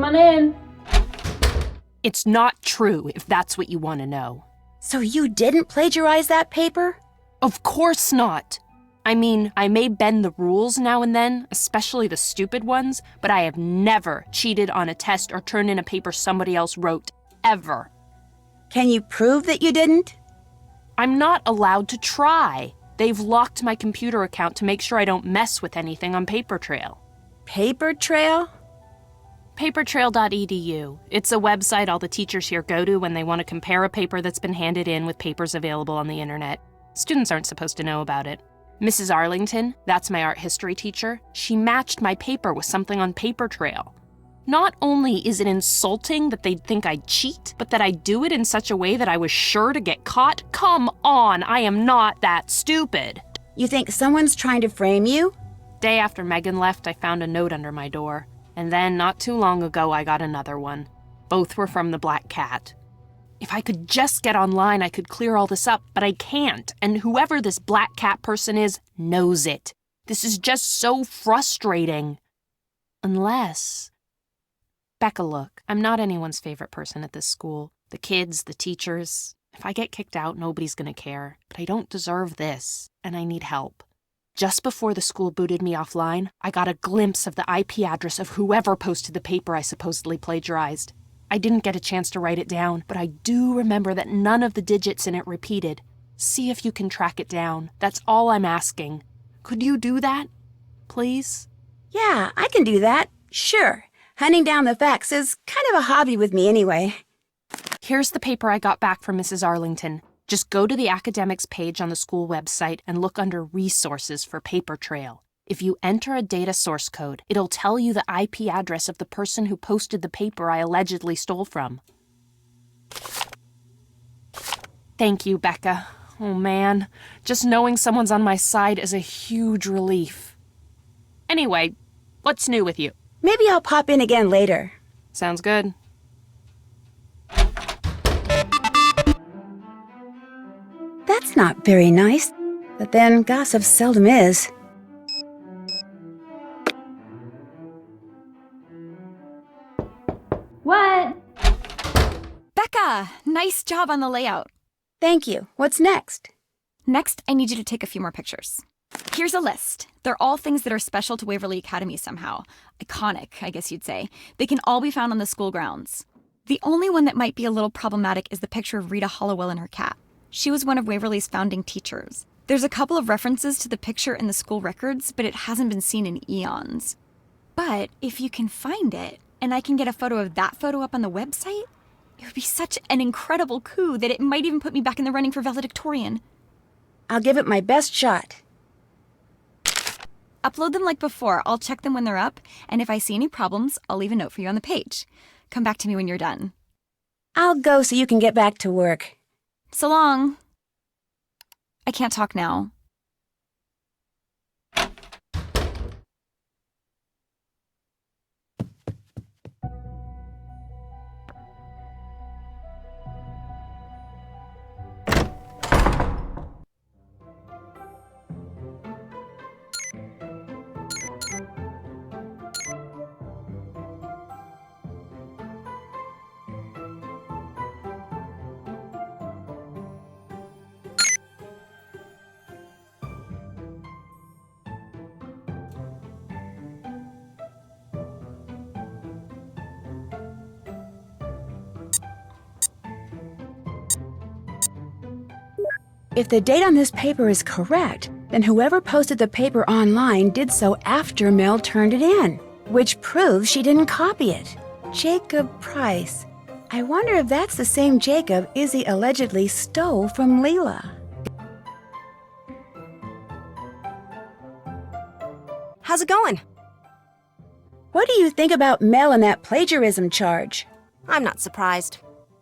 Come on in. It's not true, if that's what you want to know. So you didn't plagiarize that paper? Of course not. I mean, I may bend the rules now and then, especially the stupid ones, but I have never cheated on a test or turned in a paper somebody else wrote, ever. Can you prove that you didn't? I'm not allowed to try. They've locked my computer account to make sure I don't mess with anything on Paper Trail. Paper trail? Papertrail.edu. It's a website all the teachers here go to when they want to compare a paper that's been handed in with papers available on the internet. Students aren't supposed to know about it. Mrs. Arlington, that's my art history teacher, she matched my paper with something on Paper Trail. Not only is it insulting that they'd think I'd cheat, but that I do it in such a way that I was sure to get caught? Come on, I am not that stupid. You think someone's trying to frame you? Day after Megan left, I found a note under my door. And then, not too long ago, I got another one. Both were from the Black Cat. If I could just get online, I could clear all this up, but I can't. And whoever this Black Cat person is knows it. This is just so frustrating. Unless... Becca, look, I'm not anyone's favorite person at this school. The kids, the teachers. If I get kicked out, nobody's gonna care. But I don't deserve this, and I need help. Just before the school booted me offline, I got a glimpse of the IP address of whoever posted the paper I supposedly plagiarized. I didn't get a chance to write it down, but I do remember that none of the digits in it repeated. See if you can track it down. That's all I'm asking. Could you do that? Please? Yeah, I can do that. Sure. Hunting down the facts is kind of a hobby with me anyway. Here's the paper I got back from Mrs. Arlington. Just go to the academics page on the school website and look under Resources for Paper Trail. If you enter a data source code, it'll tell you the IP address of the person who posted the paper I allegedly stole from. Thank you, Becca. Oh man, just knowing someone's on my side is a huge relief. Anyway, what's new with you? Maybe I'll pop in again later. Sounds good. That's not very nice, but then gossip seldom is. What? Becca, nice job on the layout. Thank you. What's next? Next, I need you to take a few more pictures. Here's a list. They're all things that are special to Waverly Academy somehow. Iconic, I guess you'd say. They can all be found on the school grounds. The only one that might be a little problematic is the picture of Rita Hollowell and her cat. She was one of Waverly's founding teachers. There's a couple of references to the picture in the school records, but it hasn't been seen in eons. But if you can find it, and I can get a photo of that photo up on the website, it would be such an incredible coup that it might even put me back in the running for valedictorian. I'll give it my best shot. Upload them like before. I'll check them when they're up, and if I see any problems, I'll leave a note for you on the page. Come back to me when you're done. I'll go so you can get back to work. So long. I can't talk now. If the date on this paper is correct, then whoever posted the paper online did so after Mel turned it in, which proves she didn't copy it. Jacob Price. I wonder if that's the same Jacob Izzy allegedly stole from Leela. How's it going? What do you think about Mel and that plagiarism charge? I'm not surprised.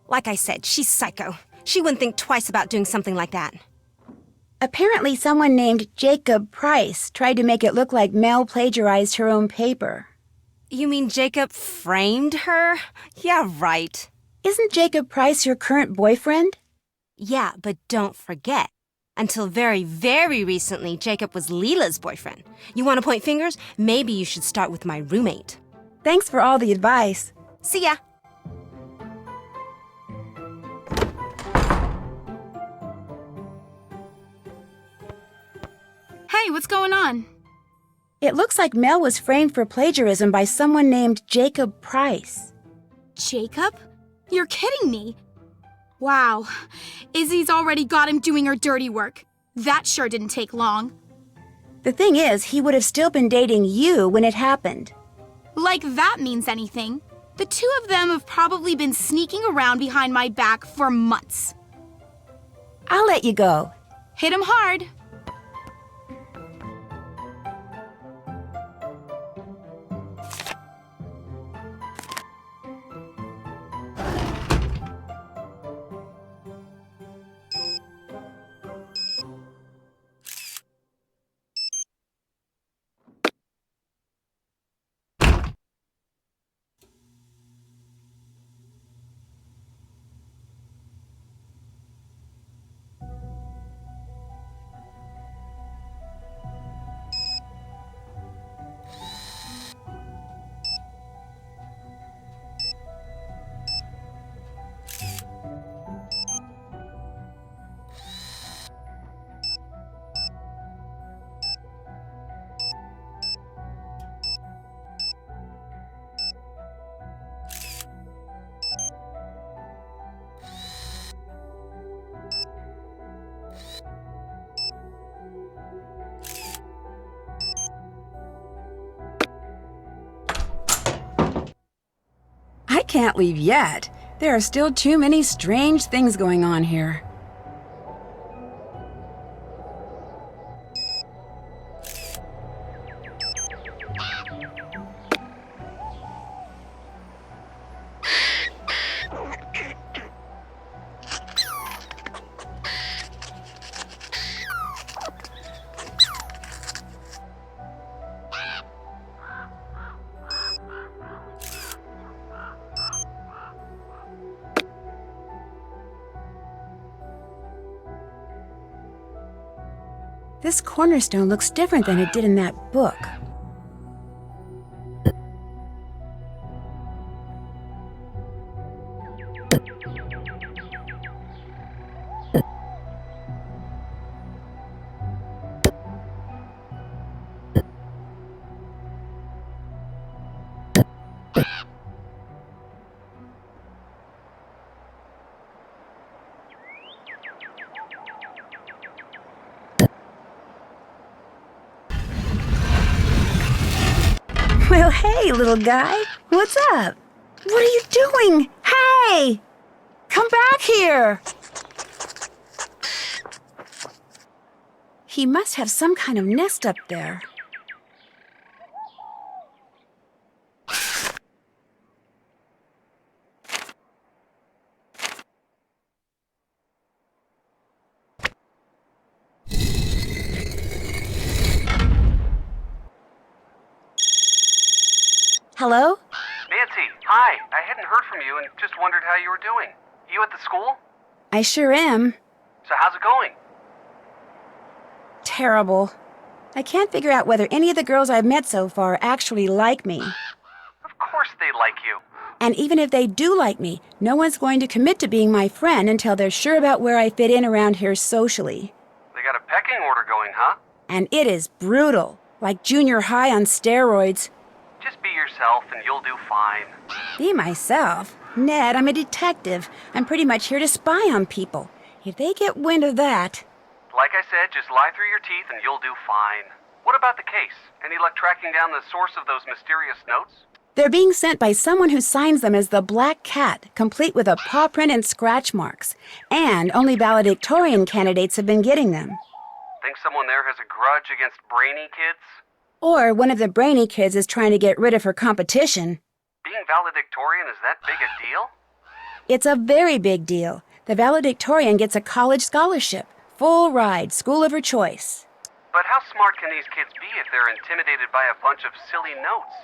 Like I said, she's psycho. She wouldn't think twice about doing something like that. Apparently someone named Jacob Price tried to make it look like Mel plagiarized her own paper. You mean Jacob framed her? Yeah, right. Isn't Jacob Price your current boyfriend? Yeah, but don't forget. Until very, very recently, Jacob was Leela's boyfriend. You want to point fingers? Maybe you should start with my roommate. Thanks for all the advice. See ya. Hey, what's going on? It looks like Mel was framed for plagiarism by someone named Jacob Price. Jacob? You're kidding me. Wow. Izzy's already got him doing her dirty work. That sure didn't take long. The thing is, he would have still been dating you when it happened. Like that means anything. The two of them have probably been sneaking around behind my back for months. I'll let you go. Hit him hard. I can't leave yet. There are still too many strange things going on here. This cornerstone looks different than it did in that book. Well, hey, little guy. What's up? What are you doing? Hey! Come back here! He must have some kind of nest up there. Hello? Nancy, hi. I hadn't heard from you and just wondered how you were doing. You at the school? I sure am. So how's it going? Terrible. I can't figure out whether any of the girls I've met so far actually like me. Of course they like you. And even if they do like me, no one's going to commit to being my friend until they're sure about where I fit in around here socially. They got a pecking order going, huh? And it is brutal, like junior high on steroids. Just be yourself and you'll do fine. Be myself? Ned, I'm a detective. I'm pretty much here to spy on people. If they get wind of that... Like I said, just lie through your teeth and you'll do fine. What about the case? Any luck tracking down the source of those mysterious notes? They're being sent by someone who signs them as the Black Cat, complete with a paw print and scratch marks. And only valedictorian candidates have been getting them. Think someone there has a grudge against brainy kids? Or one of the brainy kids is trying to get rid of her competition. Being valedictorian is that big a deal? It's a very big deal. The valedictorian gets a college scholarship. Full ride, school of her choice. But how smart can these kids be if they're intimidated by a bunch of silly notes?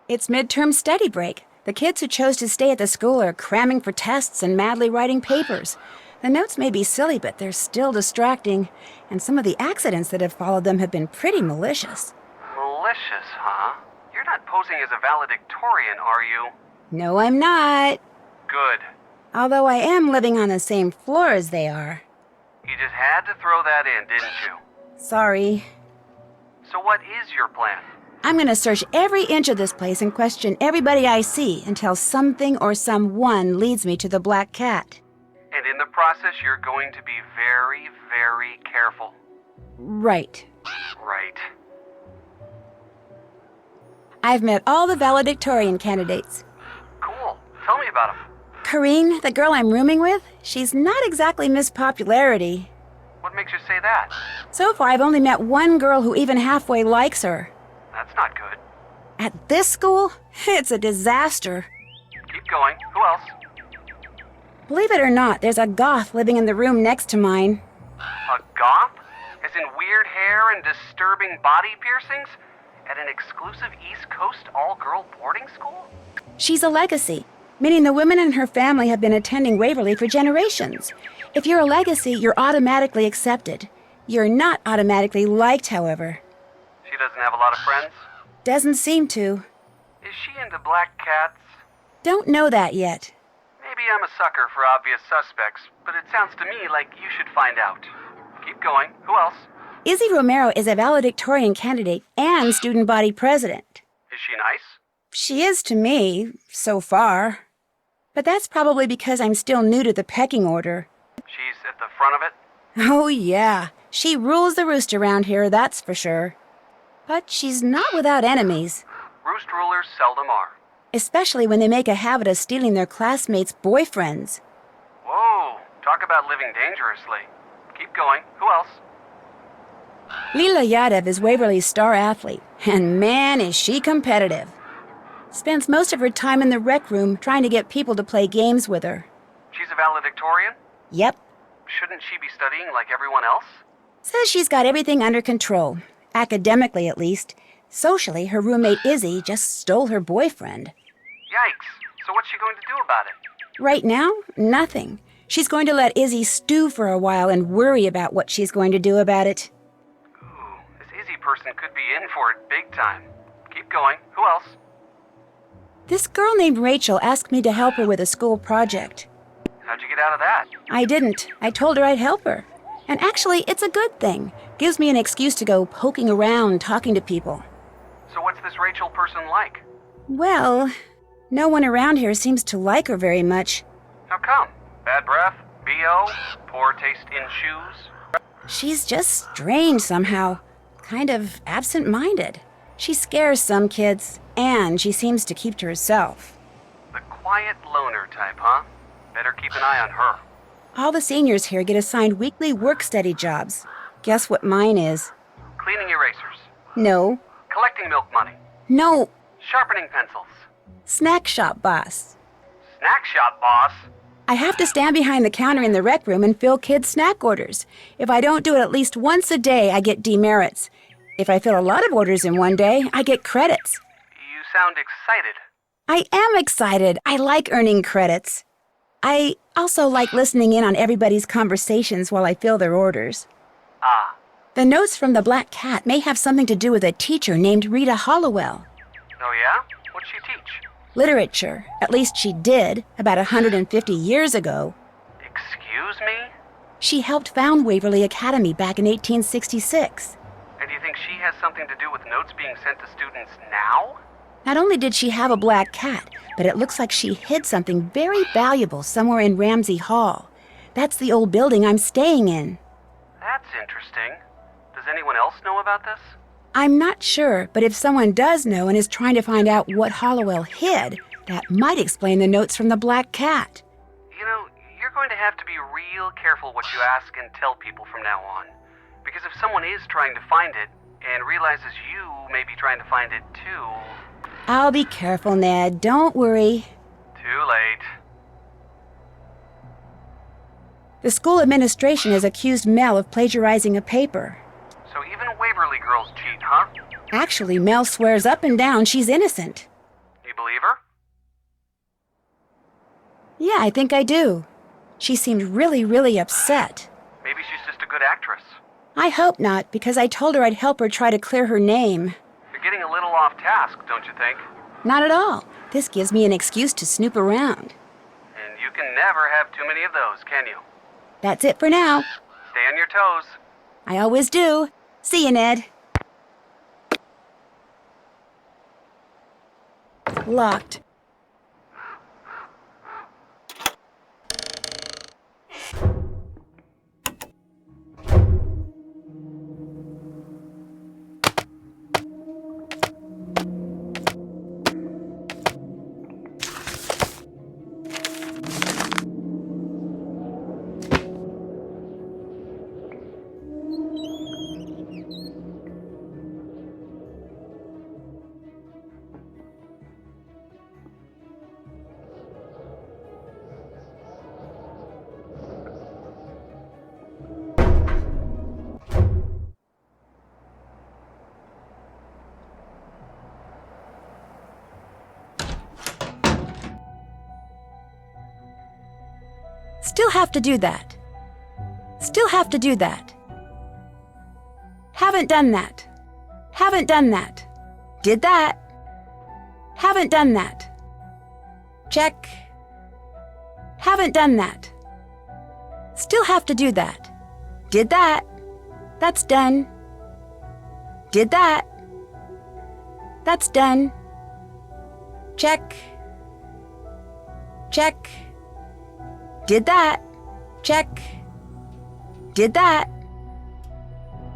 It's midterm study break. The kids who chose to stay at the school are cramming for tests and madly writing papers. The notes may be silly, but they're still distracting. And some of the accidents that have followed them have been pretty malicious. Malicious, huh? You're not posing as a valedictorian, are you? No, I'm not. Good. Although I am living on the same floor as they are. You just had to throw that in, didn't you? Sorry. So what is your plan? I'm gonna search every inch of this place and question everybody I see until something or someone leads me to the black cat. And in the process, you're going to be very, very careful. Right. Right. I've met all the valedictorian candidates. Cool. Tell me about them. Kareen, the girl I'm rooming with, she's not exactly Miss Popularity. What makes you say that? So far, I've only met one girl who even halfway likes her. That's not good. At this school, it's a disaster. Keep going. Who else? Believe it or not, there's a goth living in the room next to mine. A goth? As in weird hair and disturbing body piercings? At an exclusive East Coast all-girl boarding school? She's a legacy, meaning the women in her family have been attending Waverly for generations. If you're a legacy, you're automatically accepted. You're not automatically liked, however. She doesn't have a lot of friends? Doesn't seem to. Is she into black cats? Don't know that yet. Maybe I'm a sucker for obvious suspects, but it sounds to me like you should find out. Keep going. Who else? Izzy Romero is a valedictorian candidate and student body president. Is she nice? She is to me, so far. But that's probably because I'm still new to the pecking order. She's at the front of it? Oh, yeah. She rules the roost around here, that's for sure. But she's not without enemies. Roost rulers seldom are. Especially when they make a habit of stealing their classmates' boyfriends. Whoa, talk about living dangerously. Keep going. Who else? Leela Yadav is Waverly's star athlete, and man, is she competitive. Spends most of her time in the rec room trying to get people to play games with her. She's a valedictorian? Yep. Shouldn't she be studying like everyone else? Says she's got everything under control. Academically, at least. Socially, her roommate Izzy just stole her boyfriend. Yikes. So what's she going to do about it? Right now, nothing. She's going to let Izzy stew for a while and worry about what she's going to do about it. Ooh, this Izzy person could be in for it big time. Keep going. Who else? This girl named Rachel asked me to help her with a school project. How'd you get out of that? I didn't. I told her I'd help her. And actually, it's a good thing. Gives me an excuse to go poking around, talking to people. So what's this Rachel person like? Well, no one around here seems to like her very much. How come? Bad breath? BO? Poor taste in shoes? She's just strange somehow. Kind of absent-minded. She scares some kids, and she seems to keep to herself. The quiet loner type, huh? Better keep an eye on her. All the seniors here get assigned weekly work-study jobs. Guess what mine is? Cleaning erasers. No. Collecting milk money. No. Sharpening pencils. Snack shop boss. Snack shop boss. I have to stand behind the counter in the rec room and fill kids' snack orders. If I don't do it at least once a day, I get demerits. If I fill a lot of orders in one day, I get credits. You sound excited. I am excited. I like earning credits. I also like listening in on everybody's conversations while I fill their orders. Ah. The notes from the Black Cat may have something to do with a teacher named Rita Hollowell. Oh yeah? What'd she teach? Literature. At least she did, about 150 years ago. Excuse me? She helped found Waverly Academy back in 1866. And do you think she has something to do with notes being sent to students now? Not only did she have a black cat, but it looks like she hid something very valuable somewhere in Ramsey Hall. That's the old building I'm staying in. That's interesting. Does anyone else know about this? I'm not sure, but if someone does know and is trying to find out what Hollowell hid, that might explain the notes from the black cat. You know, you're going to have to be real careful what you ask and tell people from now on. Because if someone is trying to find it and realizes you may be trying to find it too... I'll be careful, Ned. Don't worry. Too late. The school administration has accused Mel of plagiarizing a paper. So even Waverly girls cheat, huh? Actually, Mel swears up and down she's innocent. You believe her? Yeah, I think I do. She seemed really upset. Maybe she's just a good actress. I hope not, because I told her I'd help her try to clear her name. You're getting a little off task, don't you think? Not at all. This gives me an excuse to snoop around. And you can never have too many of those, can you? That's it for now. Stay on your toes. I always do. See you, Ned. Locked. Still have to do that. Still have to do that. Haven't done that. Haven't done that. Did that. Haven't done that. Check. Haven't done that. Still have to do that. Did that. That's done. Did that. That's done. Check. Check. Did that. Check. Did that.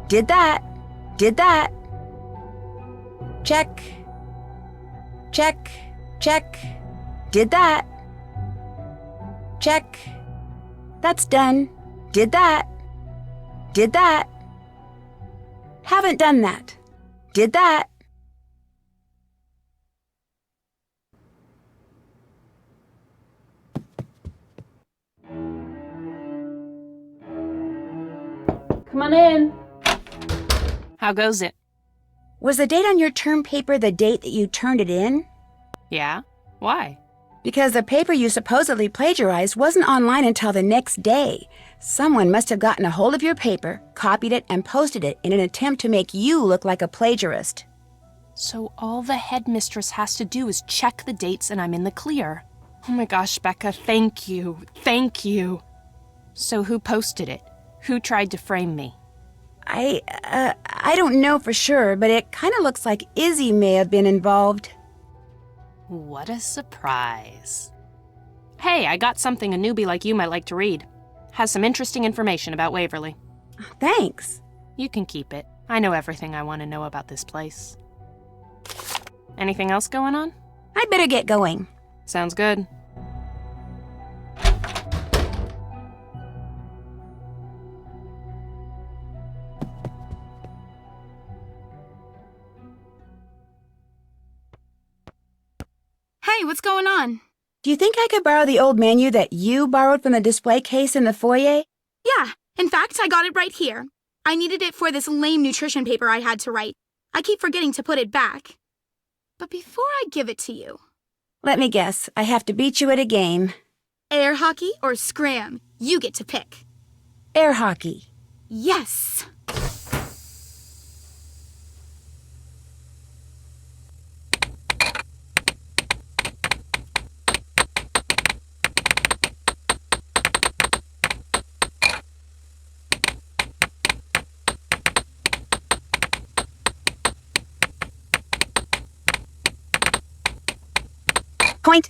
Did that. Did that. Check. Check. Check. Did that. Check. That's done. Did that. Did that. Haven't done that. Did that. Come on in. How goes it? Was the date on your term paper the date that you turned it in? Yeah? Why? Because the paper you supposedly plagiarized wasn't online until the next day. Someone must have gotten a hold of your paper, copied it, and posted it in an attempt to make you look like a plagiarist. So all the headmistress has to do is check the dates and I'm in the clear. Oh my gosh, Becca, thank you. Thank you. So who posted it? Who tried to frame me? I don't know for sure, but it kind of looks like Izzy may have been involved. What a surprise. Hey, I got something a newbie like you might like to read. Has some interesting information about Waverly. Thanks. You can keep it. I know everything I want to know about this place. Anything else going on? I'd better get going. Sounds good. Hey, what's going on? Do you think I could borrow the old menu that you borrowed from the display case in the foyer? Yeah, in fact, I got it right here. I needed it for this lame nutrition paper I had to write. I keep forgetting to put it back. But before I give it to you... Let me guess. I have to beat you at a game. Air hockey or scram? You get to pick. Air hockey. Yes! Point.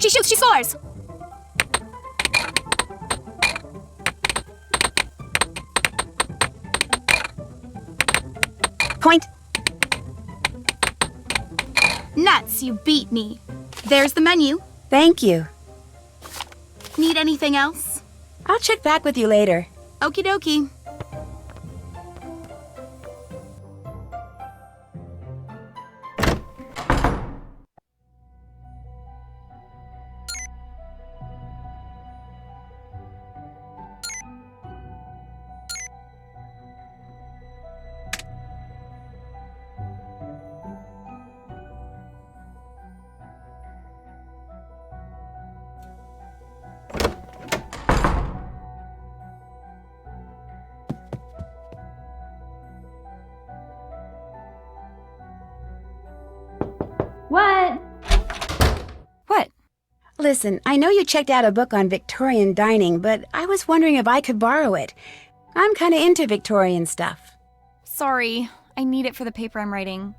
She shoots, she scores! Point. Nuts, you beat me. There's the menu. Thank you. Need anything else? I'll check back with you later. Okie dokie. What? What? Listen, I know you checked out a book on Victorian dining, but I was wondering if I could borrow it. I'm kind of into Victorian stuff. Sorry, I need it for the paper I'm writing.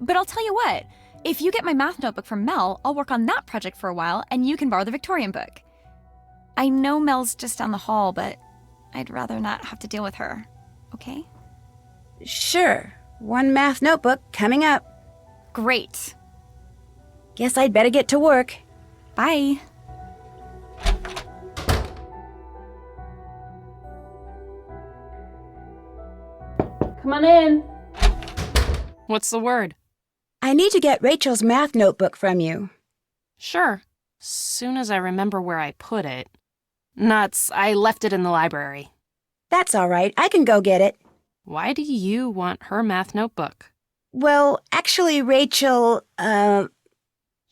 But I'll tell you what, if you get my math notebook from Mel, I'll work on that project for a while, and you can borrow the Victorian book. I know Mel's just down the hall, but I'd rather not have to deal with her. Okay? Sure. One math notebook coming up. Great. Guess I'd better get to work. Bye. Come on in. What's the word? I need to get Rachel's math notebook from you. Sure. Soon as I remember where I put it. Nuts, I left it in the library. That's all right. I can go get it. Why do you want her math notebook? Well, actually, Rachel,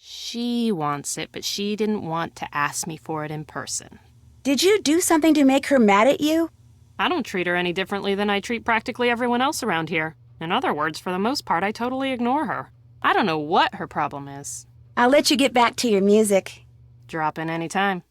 She wants it, but she didn't want to ask me for it in person. did you do something to make her mad at you? I don't treat her any differently than I treat practically everyone else around here. In other words, for the most part, I totally ignore her. I don't know what her problem is. I'll let you get back to your music. Drop in any time.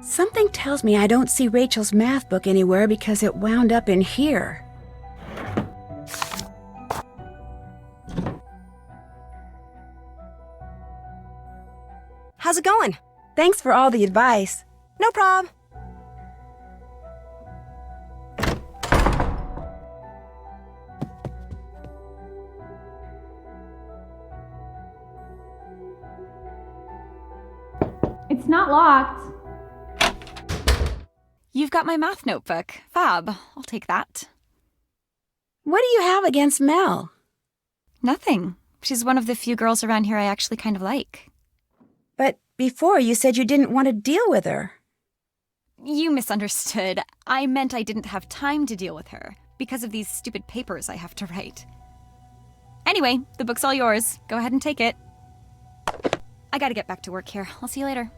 Something tells me I don't see Rachel's math book anywhere because it wound up in here. How's it going? Thanks for all the advice. No prob. It's not locked. You've got my math notebook. Fab. I'll take that. What do you have against Mel? Nothing. She's one of the few girls around here I actually kind of like. But before you said you didn't want to deal with her. You misunderstood. I meant I didn't have time to deal with her because of these stupid papers I have to write. Anyway, the book's all yours. Go ahead and take it. I gotta get back to work here. I'll see you later.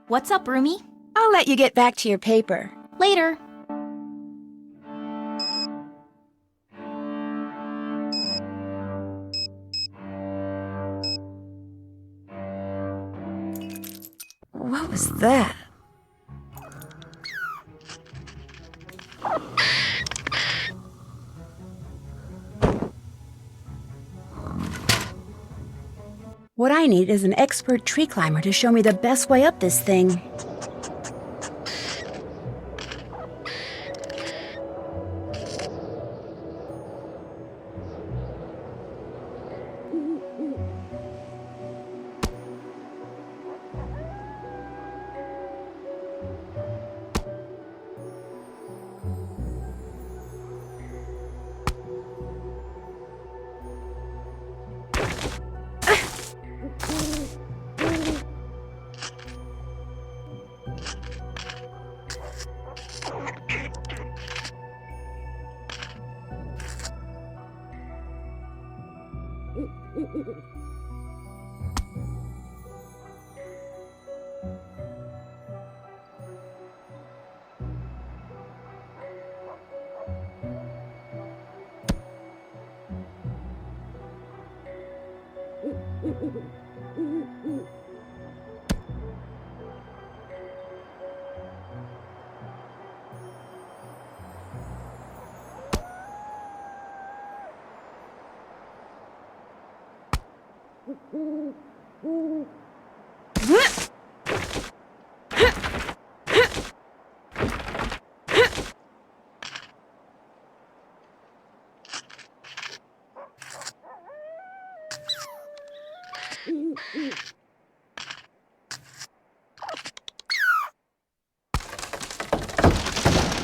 What's up, Roomy? I'll let you get back to your paper. Later. What was that? What I need is an expert tree climber to show me the best way up this thing.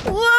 Whoa!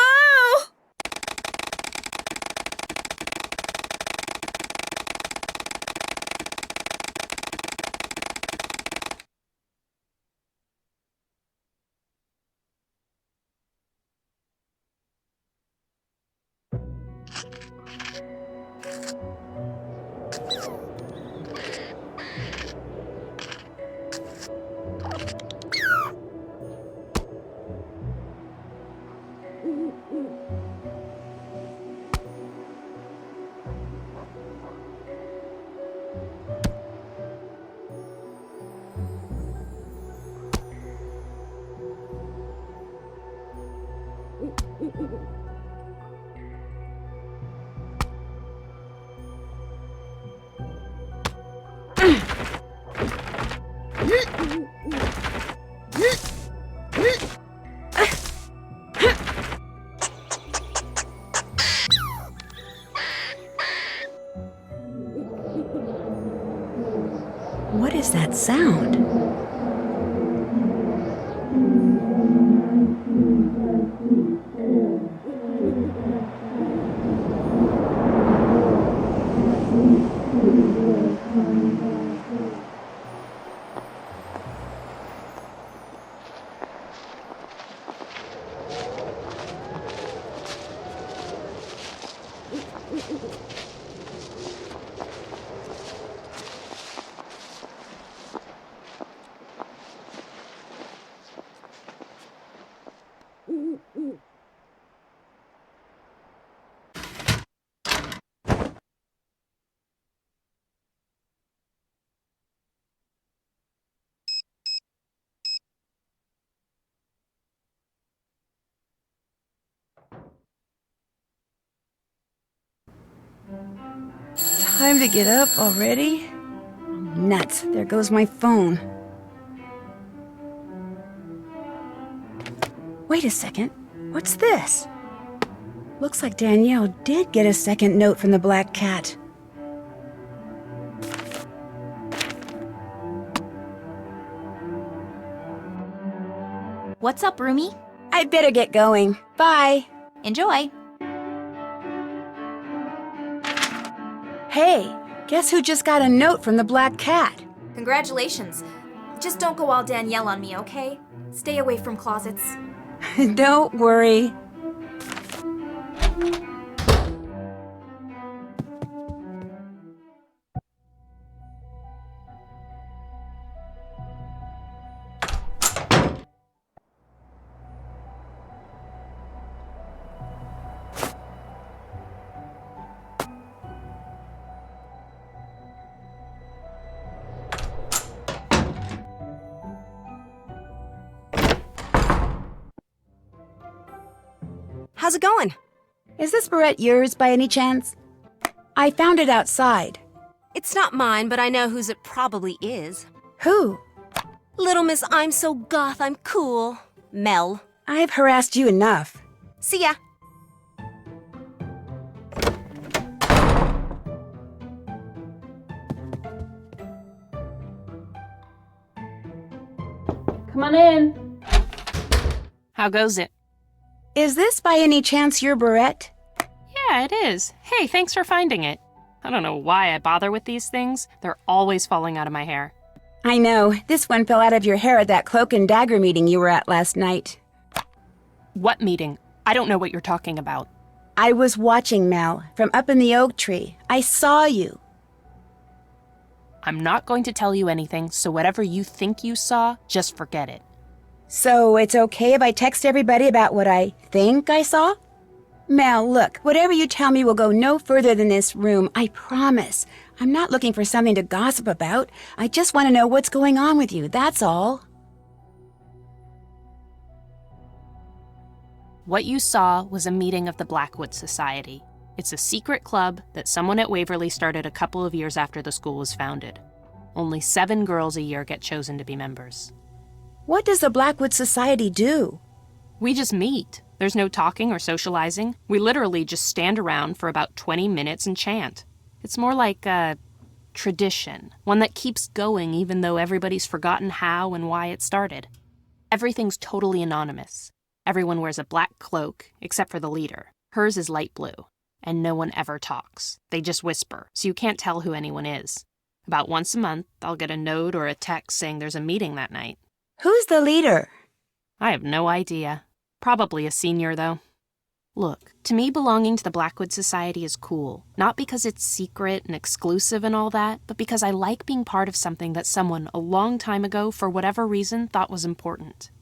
What is that sound? Time to get up already? Nuts, there goes my phone. Wait a second, what's this? Looks like Danielle did get a second note from the Black Cat. What's up, Roomie? I'd better get going. Bye. Enjoy. Hey, guess who just got a note from the Black Cat? Congratulations. Just don't go all Danielle on me, okay? Stay away from closets. Don't worry. How's it going? Is this barrette yours by any chance? I found it outside. It's not mine, but I know whose it probably is. Who? Little Miss I'm So Goth I'm Cool, Mel. I've harassed you enough. See ya. Come on in. How goes it? Is this by any chance your barrette? Yeah, it is. Hey, thanks for finding it. I don't know why I bother with these things. They're always falling out of my hair. I know. This one fell out of your hair at that cloak and dagger meeting you were at last night. What meeting? I don't know what you're talking about. I was watching, Mel, from up in the oak tree. I saw you. I'm not going to tell you anything, so whatever you think you saw, just forget it. So it's okay if I text everybody about what I think I saw? Mel, look, whatever you tell me will go no further than this room, I promise. I'm not looking for something to gossip about. I just want to know what's going on with you, that's all. What you saw was a meeting of the Blackwood Society. It's a secret club that someone at Waverly started a couple of years after the school was founded. Only 7 girls a year get chosen to be members. What does the Blackwood Society do? We just meet. There's no talking or socializing. We literally just stand around for about 20 minutes and chant. It's more like a tradition, one that keeps going even though everybody's forgotten how and why it started. Everything's totally anonymous. Everyone wears a black cloak, except for the leader. Hers is light blue. And no one ever talks. They just whisper, so you can't tell who anyone is. About once a month, I'll get a note or a text saying there's a meeting that night. Who's the leader? I have no idea. Probably a senior, though. Look, to me belonging to the Blackwood Society is cool. Not because it's secret and exclusive and all that, but because I like being part of something that someone a long time ago, for whatever reason, thought was important.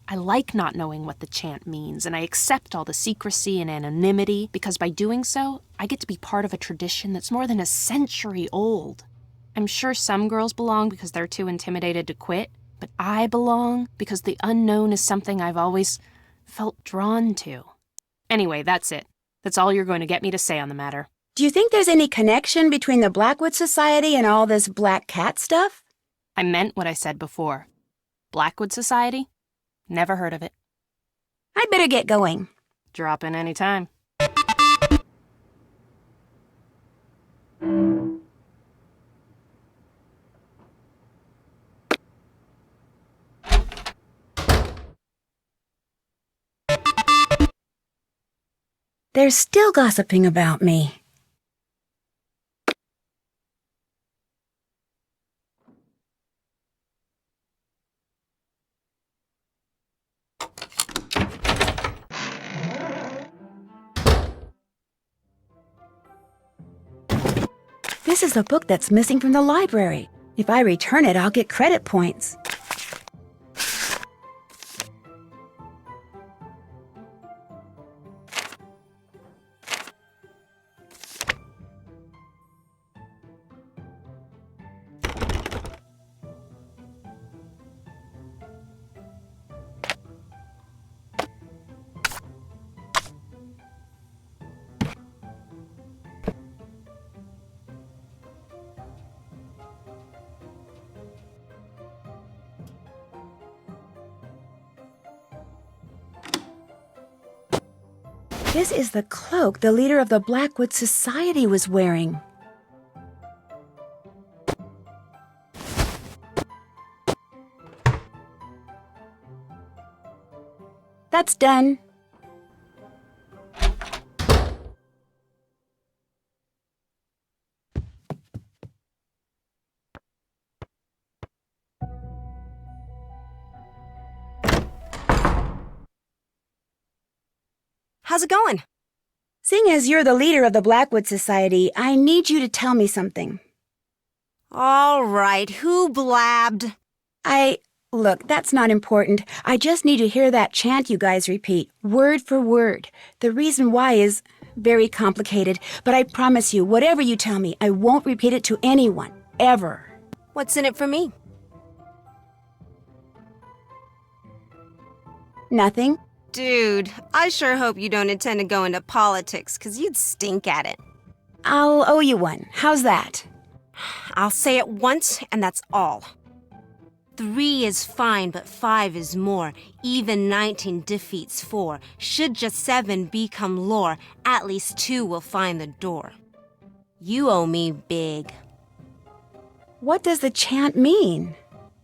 I like not knowing what the chant means, and I accept all the secrecy and anonymity because by doing so, I get to be part of a tradition that's more than a century old. I'm sure some girls belong because they're too intimidated to quit, but I belong because the unknown is something I've always felt drawn to. Anyway, that's it. That's all you're going to get me to say on the matter. Do you think there's any connection between the Blackwood Society and all this black cat stuff? I meant what I said before. Blackwood Society? Never heard of it. I'd better get going. Drop in any time. They're still gossiping about me. This is the book that's missing from the library. If I return it, I'll get credit points. This is the cloak the leader of the Blackwood Society was wearing. That's done. How's it going? Seeing as you're the leader of the Blackwood Society, I need you to tell me something. All right, who blabbed? Look, that's not important. I just need to hear that chant you guys repeat, word for word. The reason why is very complicated, but I promise you, whatever you tell me, I won't repeat it to anyone, ever. What's in it for me? Nothing. Dude, I sure hope you don't intend to go into politics, 'cause you'd stink at it. I'll owe you one. How's that? I'll say it once, and that's all. 3 is fine, but 5 is more. Even 19 defeats 4. Should just 7 become lore, at least 2 will find the door. You owe me big. What does the chant mean?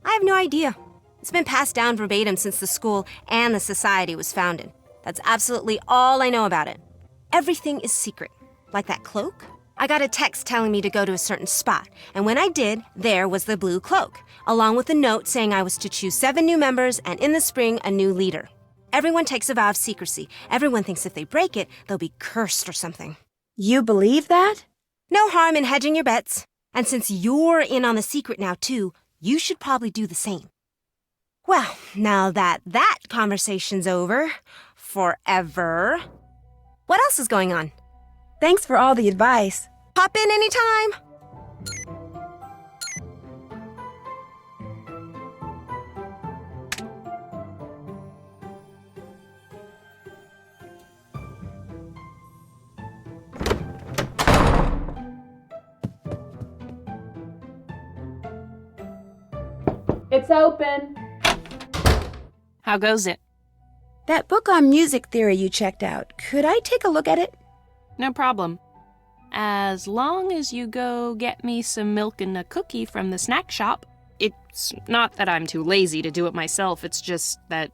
I have no idea. It's been passed down verbatim since the school and the society was founded. That's absolutely all I know about it. Everything is secret. Like that cloak? I got a text telling me to go to a certain spot, and when I did, there was the blue cloak, along with a note saying I was to choose 7 new members and in the spring, a new leader. Everyone takes a vow of secrecy. Everyone thinks if they break it, they'll be cursed or something. You believe that? No harm in hedging your bets. And since you're in on the secret now, too, you should probably do the same. Well, now that conversation's over, forever, what else is going on? Thanks for all the advice. Pop in anytime. It's open. How goes it? That book on music theory you checked out, could I take a look at it? No problem. As long as you go get me some milk and a cookie from the snack shop. It's not that I'm too lazy to do it myself, it's just that...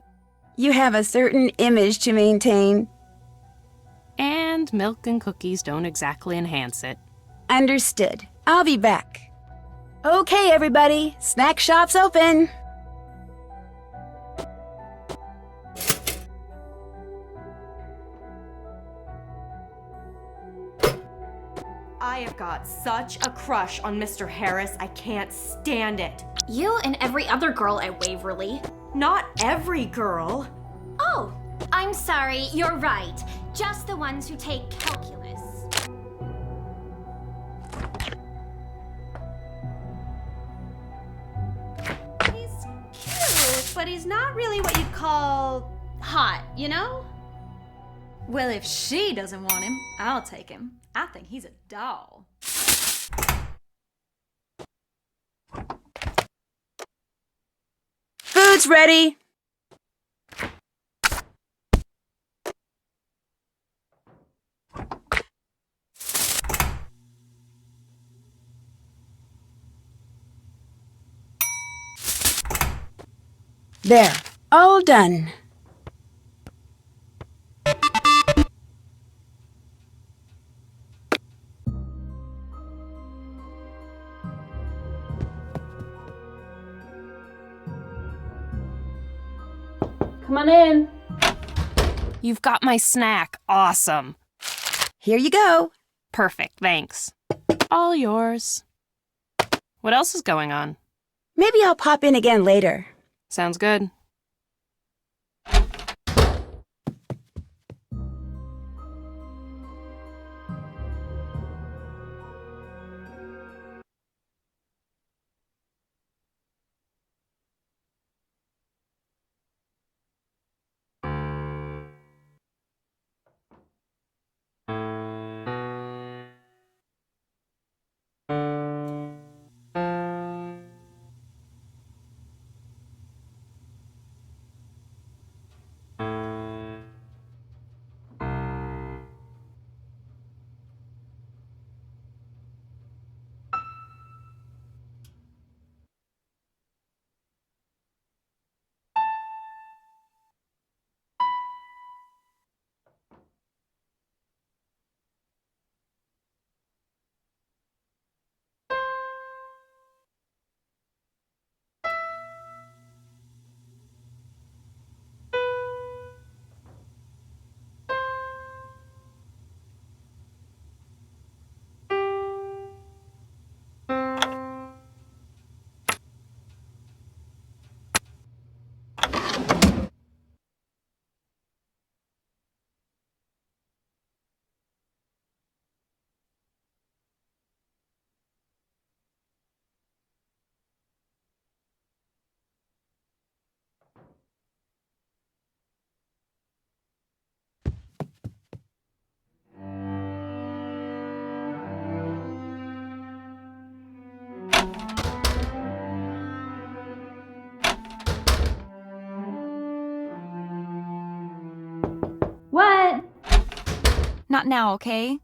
You have a certain image to maintain. And milk and cookies don't exactly enhance it. Understood. I'll be back. Okay, everybody. Snack shop's open. I have got such a crush on Mr. Harris, I can't stand it. You and every other girl at Waverly. Not every girl. Oh, I'm sorry, you're right. Just the ones who take calculus. He's cute, but he's not really what you'd call... Hot, you know? Well, if she doesn't want him, I'll take him. I think he's a doll. Food's ready. There, all done. Come on in. You've got my snack. Awesome. Here you go. Perfect, thanks. All yours. What else is going on? Maybe I'll pop in again later. Sounds good. Not now, okay?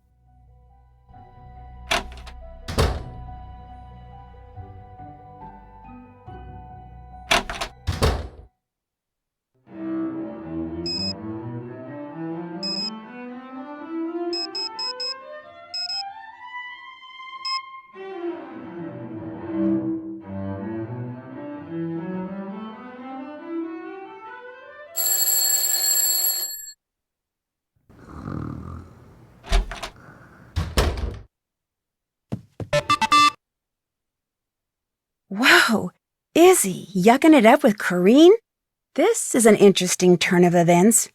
Whoa! Izzy, yucking it up with Corrine? This is an interesting turn of events.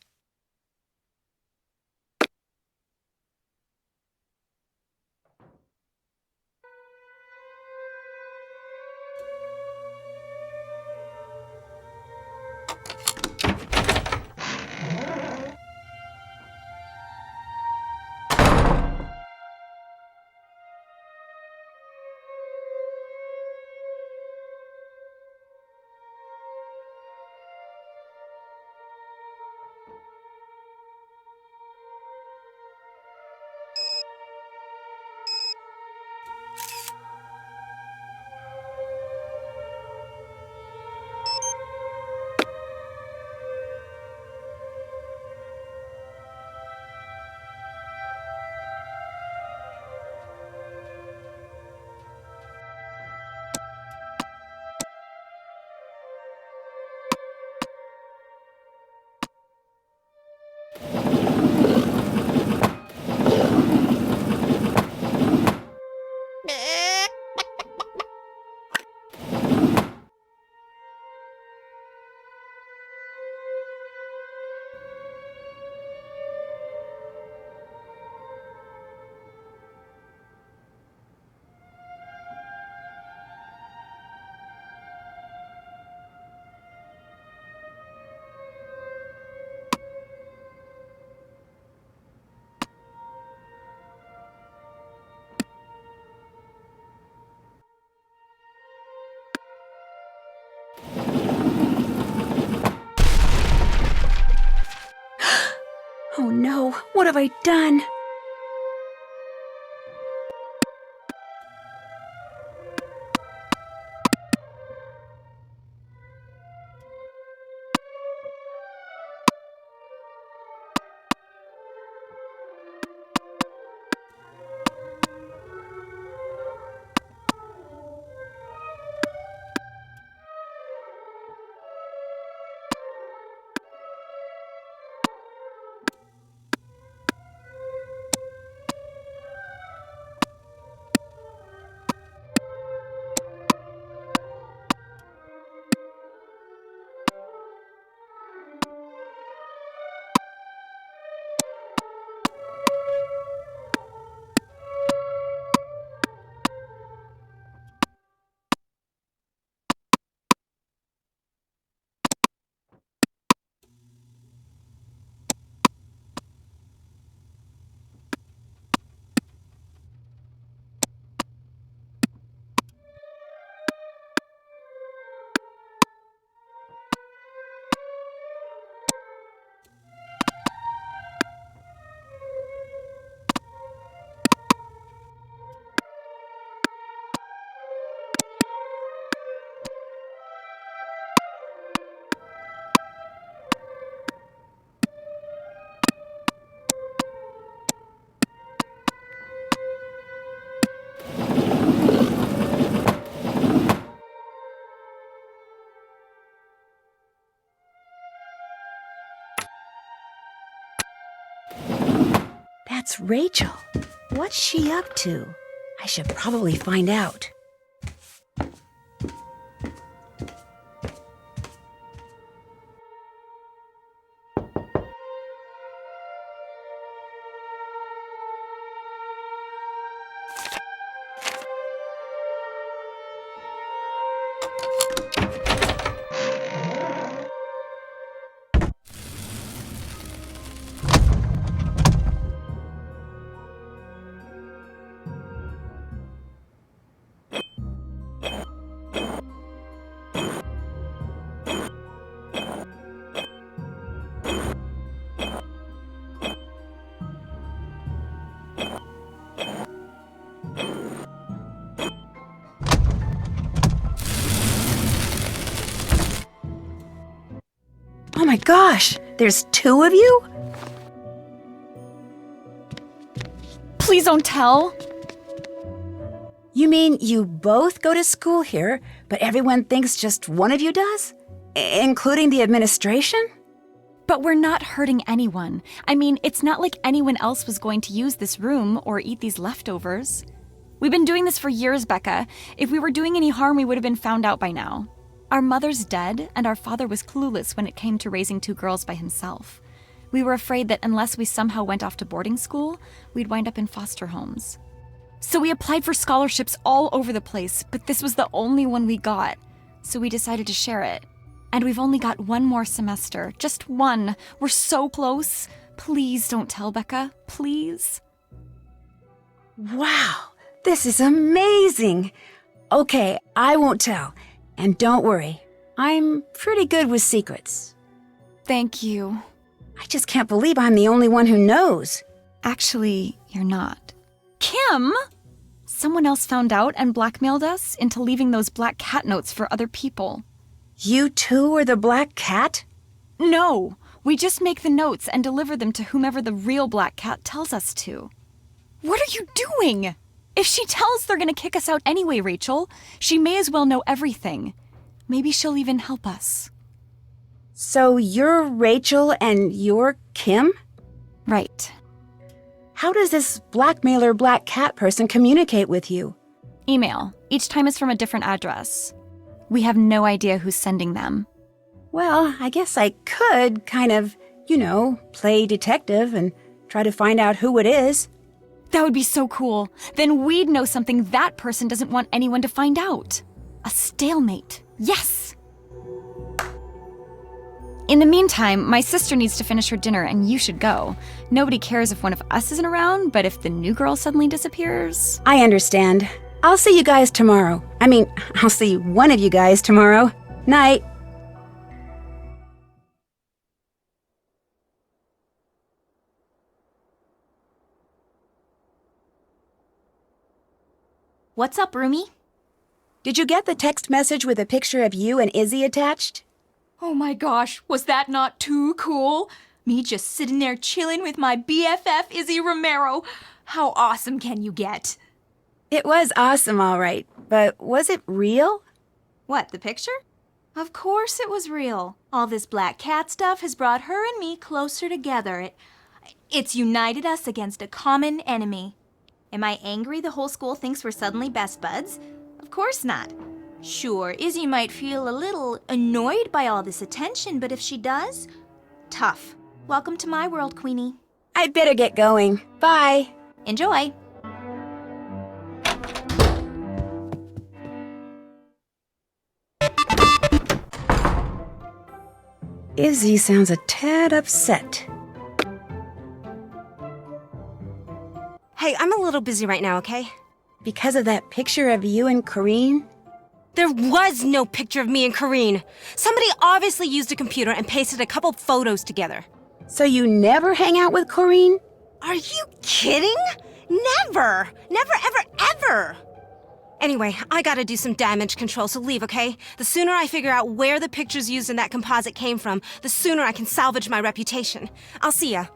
Oh no, what have I done? That's Rachel. What's she up to? I should probably find out. Oh my gosh, there's 2 of you? Please don't tell. You mean you both go to school here, but everyone thinks just one of you does? Including the administration? But we're not hurting anyone. I mean, it's not like anyone else was going to use this room or eat these leftovers. We've been doing this for years, Becca. If we were doing any harm, we would have been found out by now. Our mother's dead, and our father was clueless when it came to raising 2 girls by himself. We were afraid that unless we somehow went off to boarding school, we'd wind up in foster homes. So we applied for scholarships all over the place, but this was the only one we got. So we decided to share it. And we've only got 1 more semester. Just 1. We're so close. Please don't tell, Becca. Please. Wow, this is amazing. Okay, I won't tell. And don't worry, I'm pretty good with secrets. Thank you. I just can't believe I'm the only one who knows. Actually, you're not. Kim! Someone else found out and blackmailed us into leaving those black cat notes for other people. You too are the black cat? No, we just make the notes and deliver them to whomever the real black cat tells us to. What are you doing? If she tells they're gonna kick us out anyway, Rachel, she may as well know everything. Maybe she'll even help us. So you're Rachel and you're Kim? Right. How does this blackmailer black cat person communicate with you? Email. Each time is from a different address. We have no idea who's sending them. Well, I guess I could kind of, play detective and try to find out who it is. That would be so cool. Then we'd know something that person doesn't want anyone to find out. A stalemate. Yes! In the meantime, my sister needs to finish her dinner and you should go. Nobody cares if one of us isn't around, but if the new girl suddenly disappears... I understand. I'll see you guys tomorrow. I'll see one of you guys tomorrow. Night. What's up, roomie? Did you get the text message with a picture of you and Izzy attached? Oh my gosh, was that not too cool? Me just sitting there chilling with my BFF Izzy Romero. How awesome can you get? It was awesome, all right. But was it real? What, the picture? Of course it was real. All this black cat stuff has brought her and me closer together. It's united us against a common enemy. Am I angry the whole school thinks we're suddenly best buds? Of course not. Sure, Izzy might feel a little annoyed by all this attention, but if she does, tough. Welcome to my world, Queenie. I'd better get going. Bye. Enjoy. Izzy sounds a tad upset. Hey, I'm a little busy right now, okay? Because of that picture of you and Corrine? There was no picture of me and Corrine. Somebody obviously used a computer and pasted a couple photos together. So you never hang out with Corrine? Are you kidding? Never! Never, ever, ever! Anyway, I gotta do some damage control, so leave, okay? The sooner I figure out where the pictures used in that composite came from, the sooner I can salvage my reputation. I'll see ya.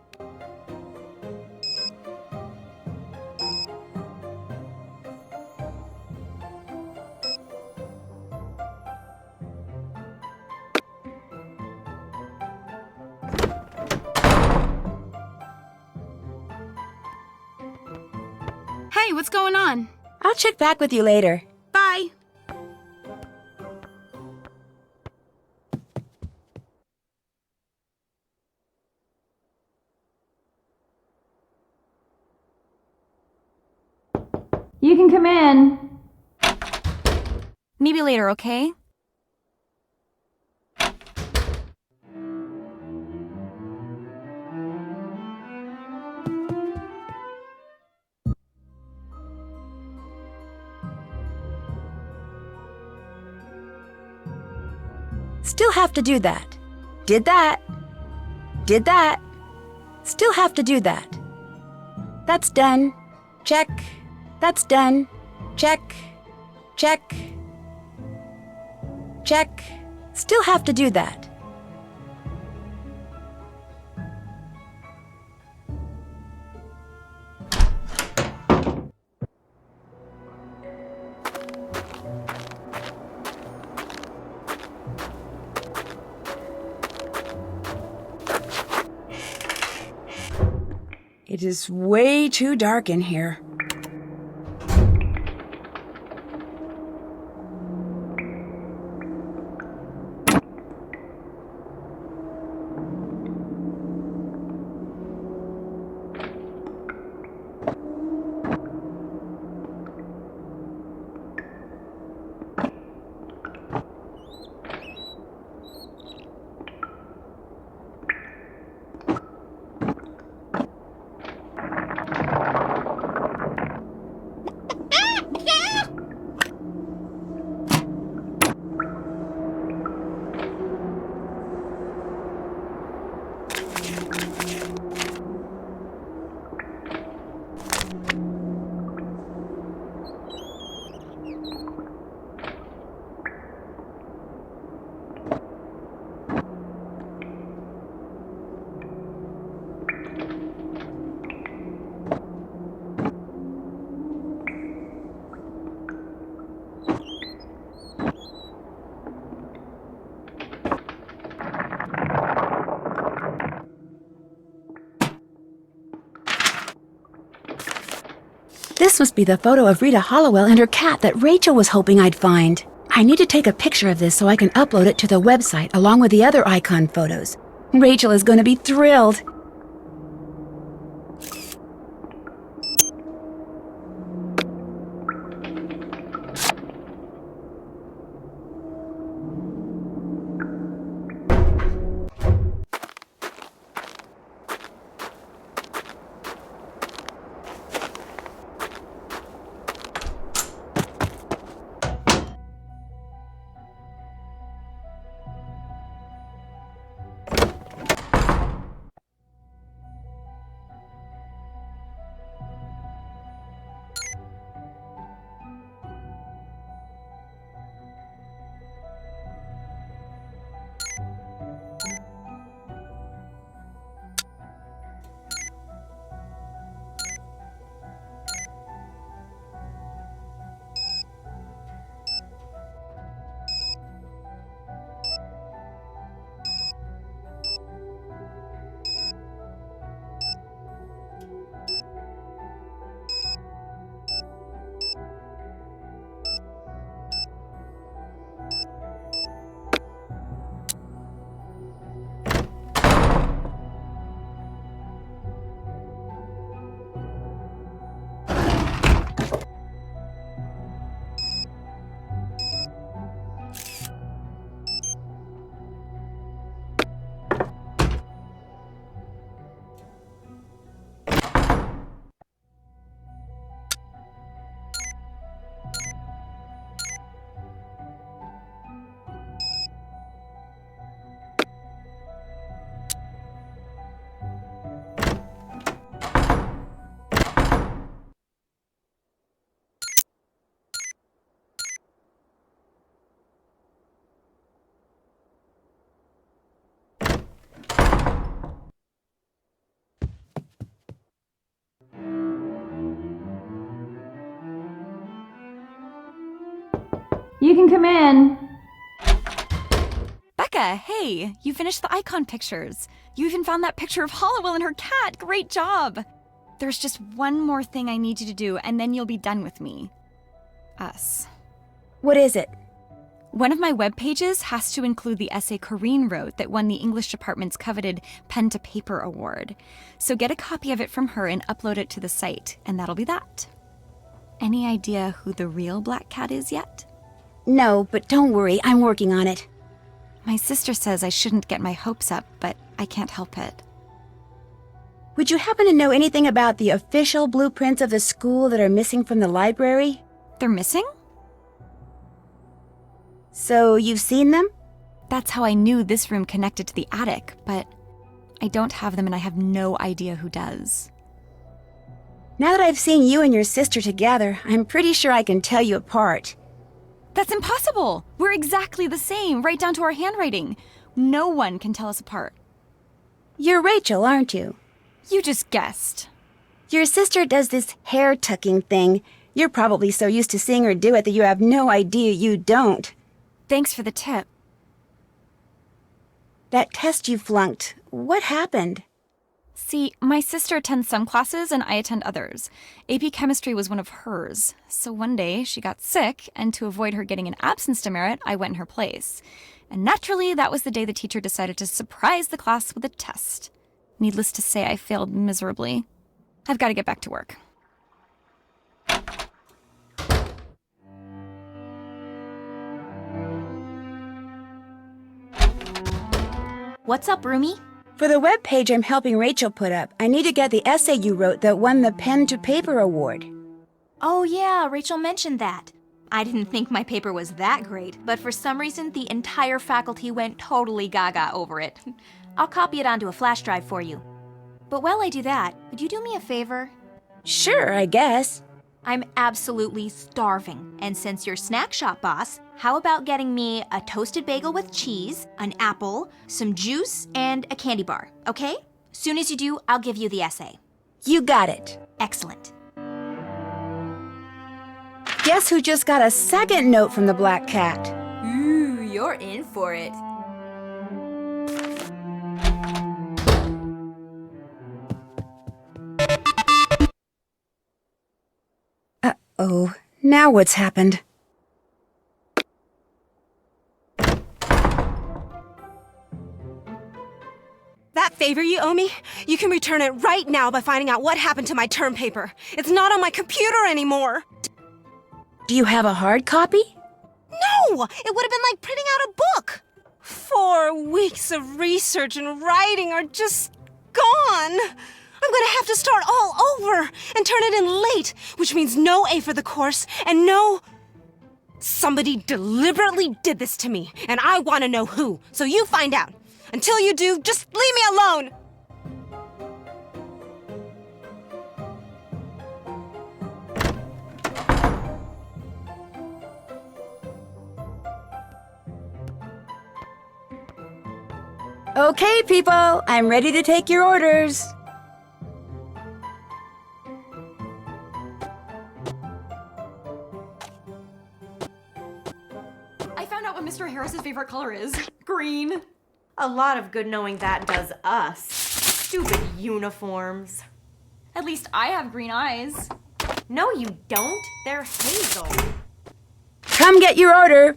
Hey, what's going on? I'll check back with you later. Bye. You can come in. Maybe later, okay? Still have to do that. Did that. Did that. Still have to do that. That's done. Check. That's done. Check. Check. Check. Still have to do that. It is way too dark in here. This must be the photo of Rita Hollowell and her cat that Rachel was hoping I'd find. I need to take a picture of this so I can upload it to the website along with the other icon photos. Rachel is going to be thrilled. You can come in. Becca, hey, you finished the icon pictures. You even found that picture of Hollowell and her cat. Great job. There's just one more thing I need you to do, and then you'll be done with me. Us. What is it? One of my web pages has to include the essay Corrine wrote that won the English department's coveted Pen to Paper award. So get a copy of it from her and upload it to the site, and that'll be that. Any idea who the real black cat is yet? No, but don't worry, I'm working on it. My sister says I shouldn't get my hopes up, but I can't help it. Would you happen to know anything about the official blueprints of the school that are missing from the library? They're missing? So you've seen them? That's how I knew this room connected to the attic, but I don't have them and I have no idea who does. Now that I've seen you and your sister together, I'm pretty sure I can tell you apart. That's impossible! We're exactly the same, right down to our handwriting. No one can tell us apart. You're Rachel, aren't you? You just guessed. Your sister does this hair-tucking thing. You're probably so used to seeing her do it that you have no idea you don't. Thanks for the tip. That test you flunked, what happened? See, my sister attends some classes and I attend others. AP Chemistry was one of hers. So one day, she got sick, and to avoid her getting an absence demerit, I went in her place. And naturally, that was the day the teacher decided to surprise the class with a test. Needless to say, I failed miserably. I've got to get back to work. What's up, Roomie? For the web page I'm helping Rachel put up, I need to get the essay you wrote that won the Pen to Paper Award. Oh yeah, Rachel mentioned that. I didn't think my paper was that great, but for some reason the entire faculty went totally gaga over it. I'll copy it onto a flash drive for you. But while I do that, would you do me a favor? Sure, I guess. I'm absolutely starving, and since you're snack shop boss, how about getting me a toasted bagel with cheese, an apple, some juice, and a candy bar, okay? Soon as you do, I'll give you the essay. You got it. Excellent. Guess who just got a second note from the Black Cat? Ooh, you're in for it. Uh-oh, now what's happened? That favor you owe me, you can return it right now by finding out what happened to my term paper. It's not on my computer anymore. Do you have a hard copy? No! It would have been like printing out a book. 4 weeks of research and writing are just gone. I'm gonna have to start all over and turn it in late, which means no A for the course and no... Somebody deliberately did this to me, and I want to know who, so you find out. Until you do, just leave me alone! Okay, people, I'm ready to take your orders. I found out what Mr. Harris's favorite color is. Green. A lot of good knowing that does us. Stupid uniforms. At least I have green eyes. No, you don't. They're hazel. Come get your order.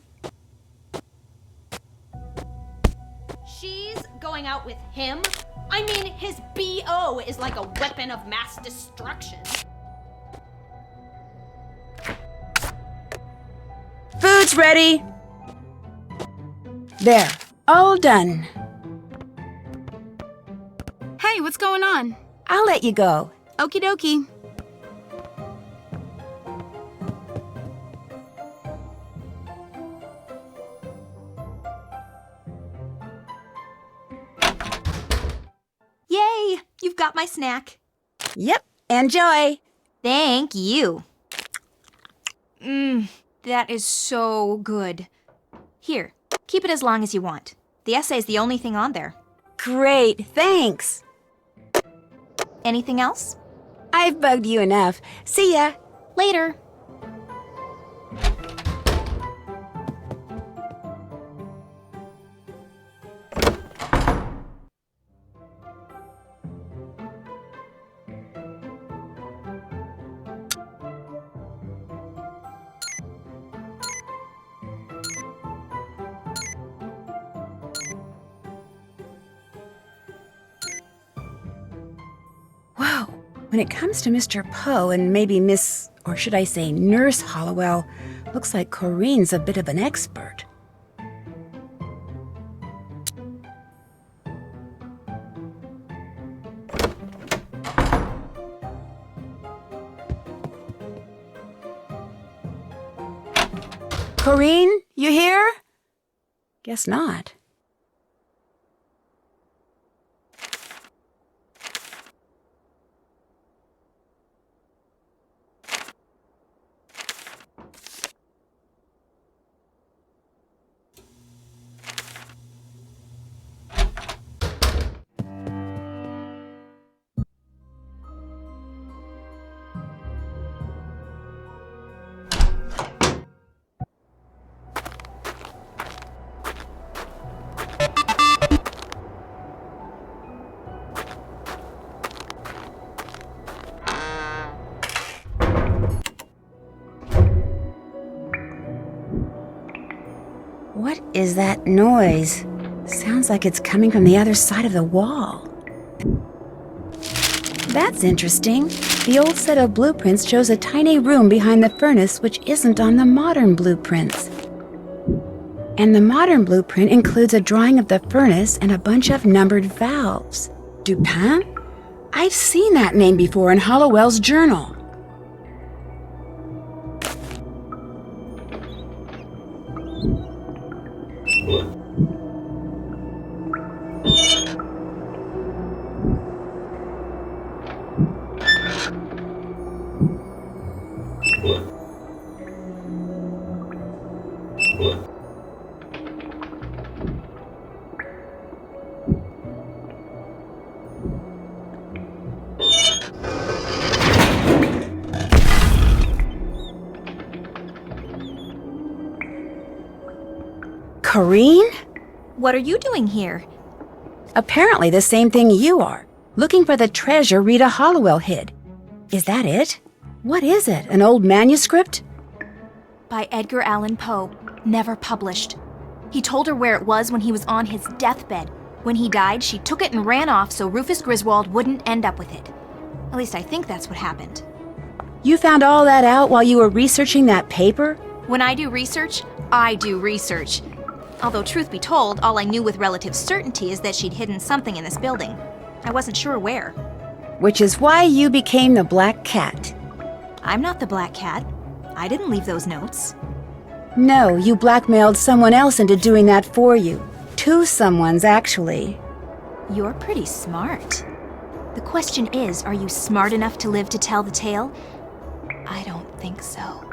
She's going out with him? I mean, his BO is like a weapon of mass destruction. Food's ready. There, all done. Hey, what's going on? I'll let you go. Okie dokie. Yay! You've got my snack. Yep, enjoy. Thank you. That is so good. Here, keep it as long as you want. The essay's the only thing on there. Great, thanks. Anything else? I've bugged you enough. See ya. Later. Whoa, when it comes to Mr. Poe and maybe Miss, or should I say Nurse Hollowell, looks like Corinne's a bit of an expert. Corinne, you here? Guess not. is that noise? Sounds like it's coming from the other side of the wall. That's interesting. The old set of blueprints shows a tiny room behind the furnace which isn't on the modern blueprints. And the modern blueprint includes a drawing of the furnace and a bunch of numbered valves. Dupin? I've seen that name before in Hollowell's journal. Corinne? What are you doing here? Apparently the same thing you are, looking for the treasure Rita Hollowell hid. Is that it? What is it, an old manuscript? By Edgar Allan Poe, never published. He told her where it was when he was on his deathbed. When he died, she took it and ran off so Rufus Griswold wouldn't end up with it. At least I think that's what happened. You found all that out while you were researching that paper? When I do research, I do research. Although, truth be told, all I knew with relative certainty is that she'd hidden something in this building. I wasn't sure where. Which is why you became the Black Cat. I'm not the Black Cat. I didn't leave those notes. No, you blackmailed someone else into doing that for you. Two someones, actually. You're pretty smart. The question is, are you smart enough to live to tell the tale? I don't think so.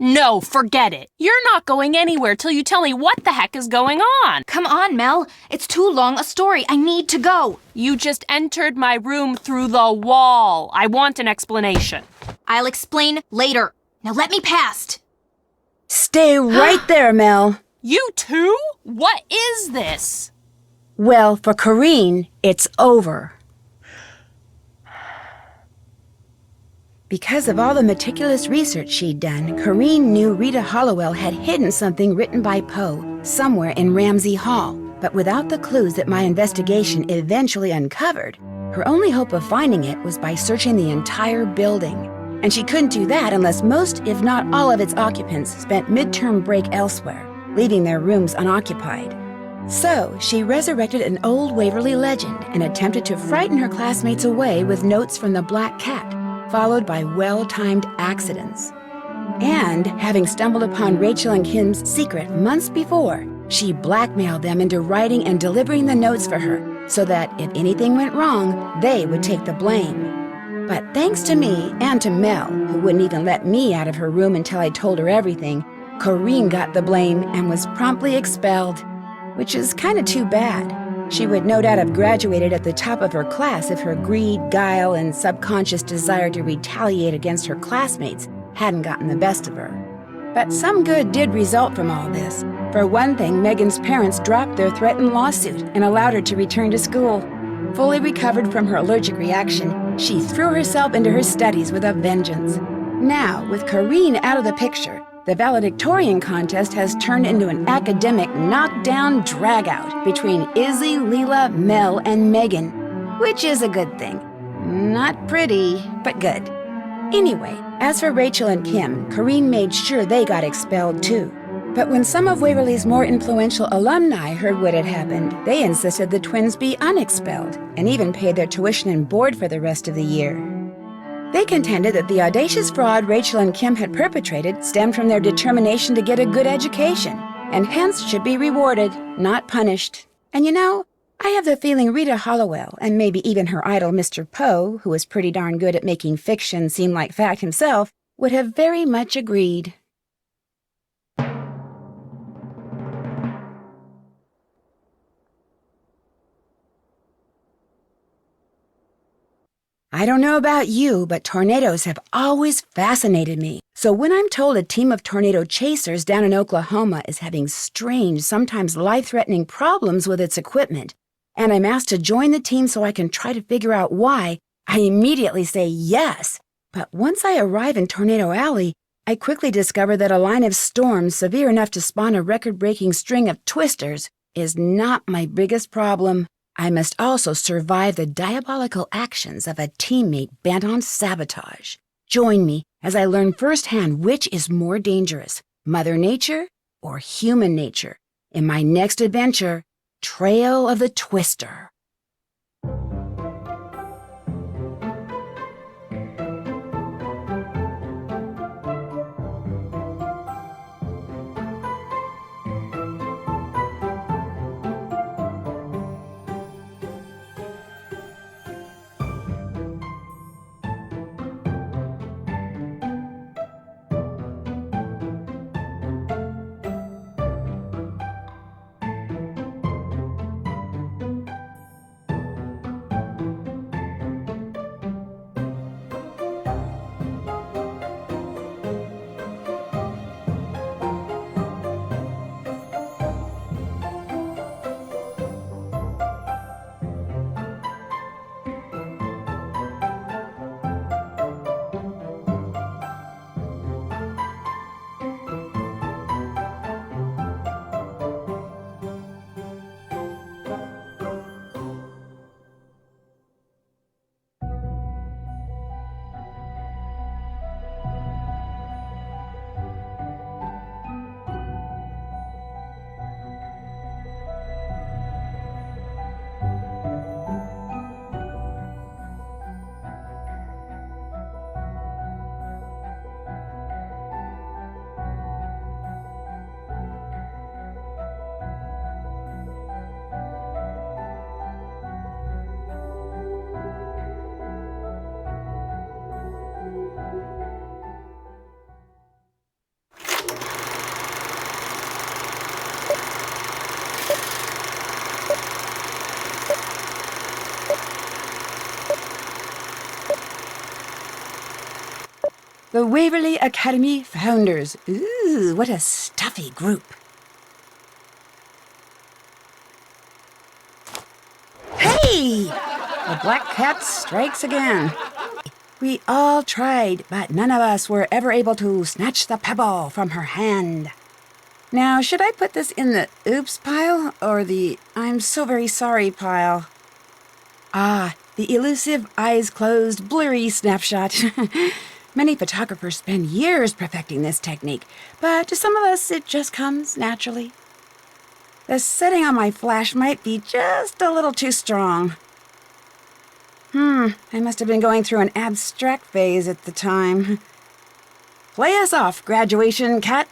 No, forget it. You're not going anywhere till you tell me what the heck is going on. Come on, Mel. It's too long a story. I need to go. You just entered my room through the wall. I want an explanation. I'll explain later. Now let me past. Stay right there, Mel. You too? What is this? Well, for Corinne, it's over. Because of all the meticulous research she'd done, Corinne knew Rita Hollowell had hidden something written by Poe somewhere in Ramsey Hall. But without the clues that my investigation eventually uncovered, her only hope of finding it was by searching the entire building. And she couldn't do that unless most, if not all of its occupants spent midterm break elsewhere, leaving their rooms unoccupied. So, she resurrected an old Waverly legend and attempted to frighten her classmates away with notes from the Black Cat, followed by well-timed accidents. And, having stumbled upon Rachel and Kim's secret months before, she blackmailed them into writing and delivering the notes for her, so that if anything went wrong, they would take the blame. But thanks to me and to Mel, who wouldn't even let me out of her room until I told her everything, Corinne got the blame and was promptly expelled, which is kind of too bad. She would no doubt have graduated at the top of her class if her greed, guile, and subconscious desire to retaliate against her classmates hadn't gotten the best of her. But some good did result from all this. For one thing, Megan's parents dropped their threatened lawsuit and allowed her to return to school. Fully recovered from her allergic reaction, she threw herself into her studies with a vengeance. Now, with Corrine out of the picture, the valedictorian contest has turned into an academic knockdown dragout between Izzy, Leela, Mel, and Megan, which is a good thing. Not pretty, but good. Anyway, as for Rachel and Kim, Corrine made sure they got expelled too. But when some of Waverly's more influential alumni heard what had happened, they insisted the twins be unexpelled and even paid their tuition and board for the rest of the year. They contended that the audacious fraud Rachel and Kim had perpetrated stemmed from their determination to get a good education, and hence should be rewarded, not punished. And you know, I have the feeling Rita Hollowell, and maybe even her idol Mr. Poe, who was pretty darn good at making fiction seem like fact himself, would have very much agreed. I don't know about you, but tornadoes have always fascinated me. So when I'm told a team of tornado chasers down in Oklahoma is having strange, sometimes life-threatening problems with its equipment, and I'm asked to join the team so I can try to figure out why, I immediately say yes. But once I arrive in Tornado Alley, I quickly discover that a line of storms severe enough to spawn a record-breaking string of twisters is not my biggest problem. I must also survive the diabolical actions of a teammate bent on sabotage. Join me as I learn firsthand which is more dangerous, Mother Nature or human nature, in my next adventure, Trail of the Twister. The Waverly Academy Founders. Ooh, what a stuffy group. Hey! The Black Cat strikes again. We all tried, but none of us were ever able to snatch the pebble from her hand. Now, should I put this in the oops pile or the I'm so very sorry pile? Ah, the elusive, eyes closed, blurry snapshot. Many photographers spend years perfecting this technique, but to some of us it just comes naturally. The setting on my flash might be just a little too strong. I must have been going through an abstract phase at the time. Play us off, graduation cat.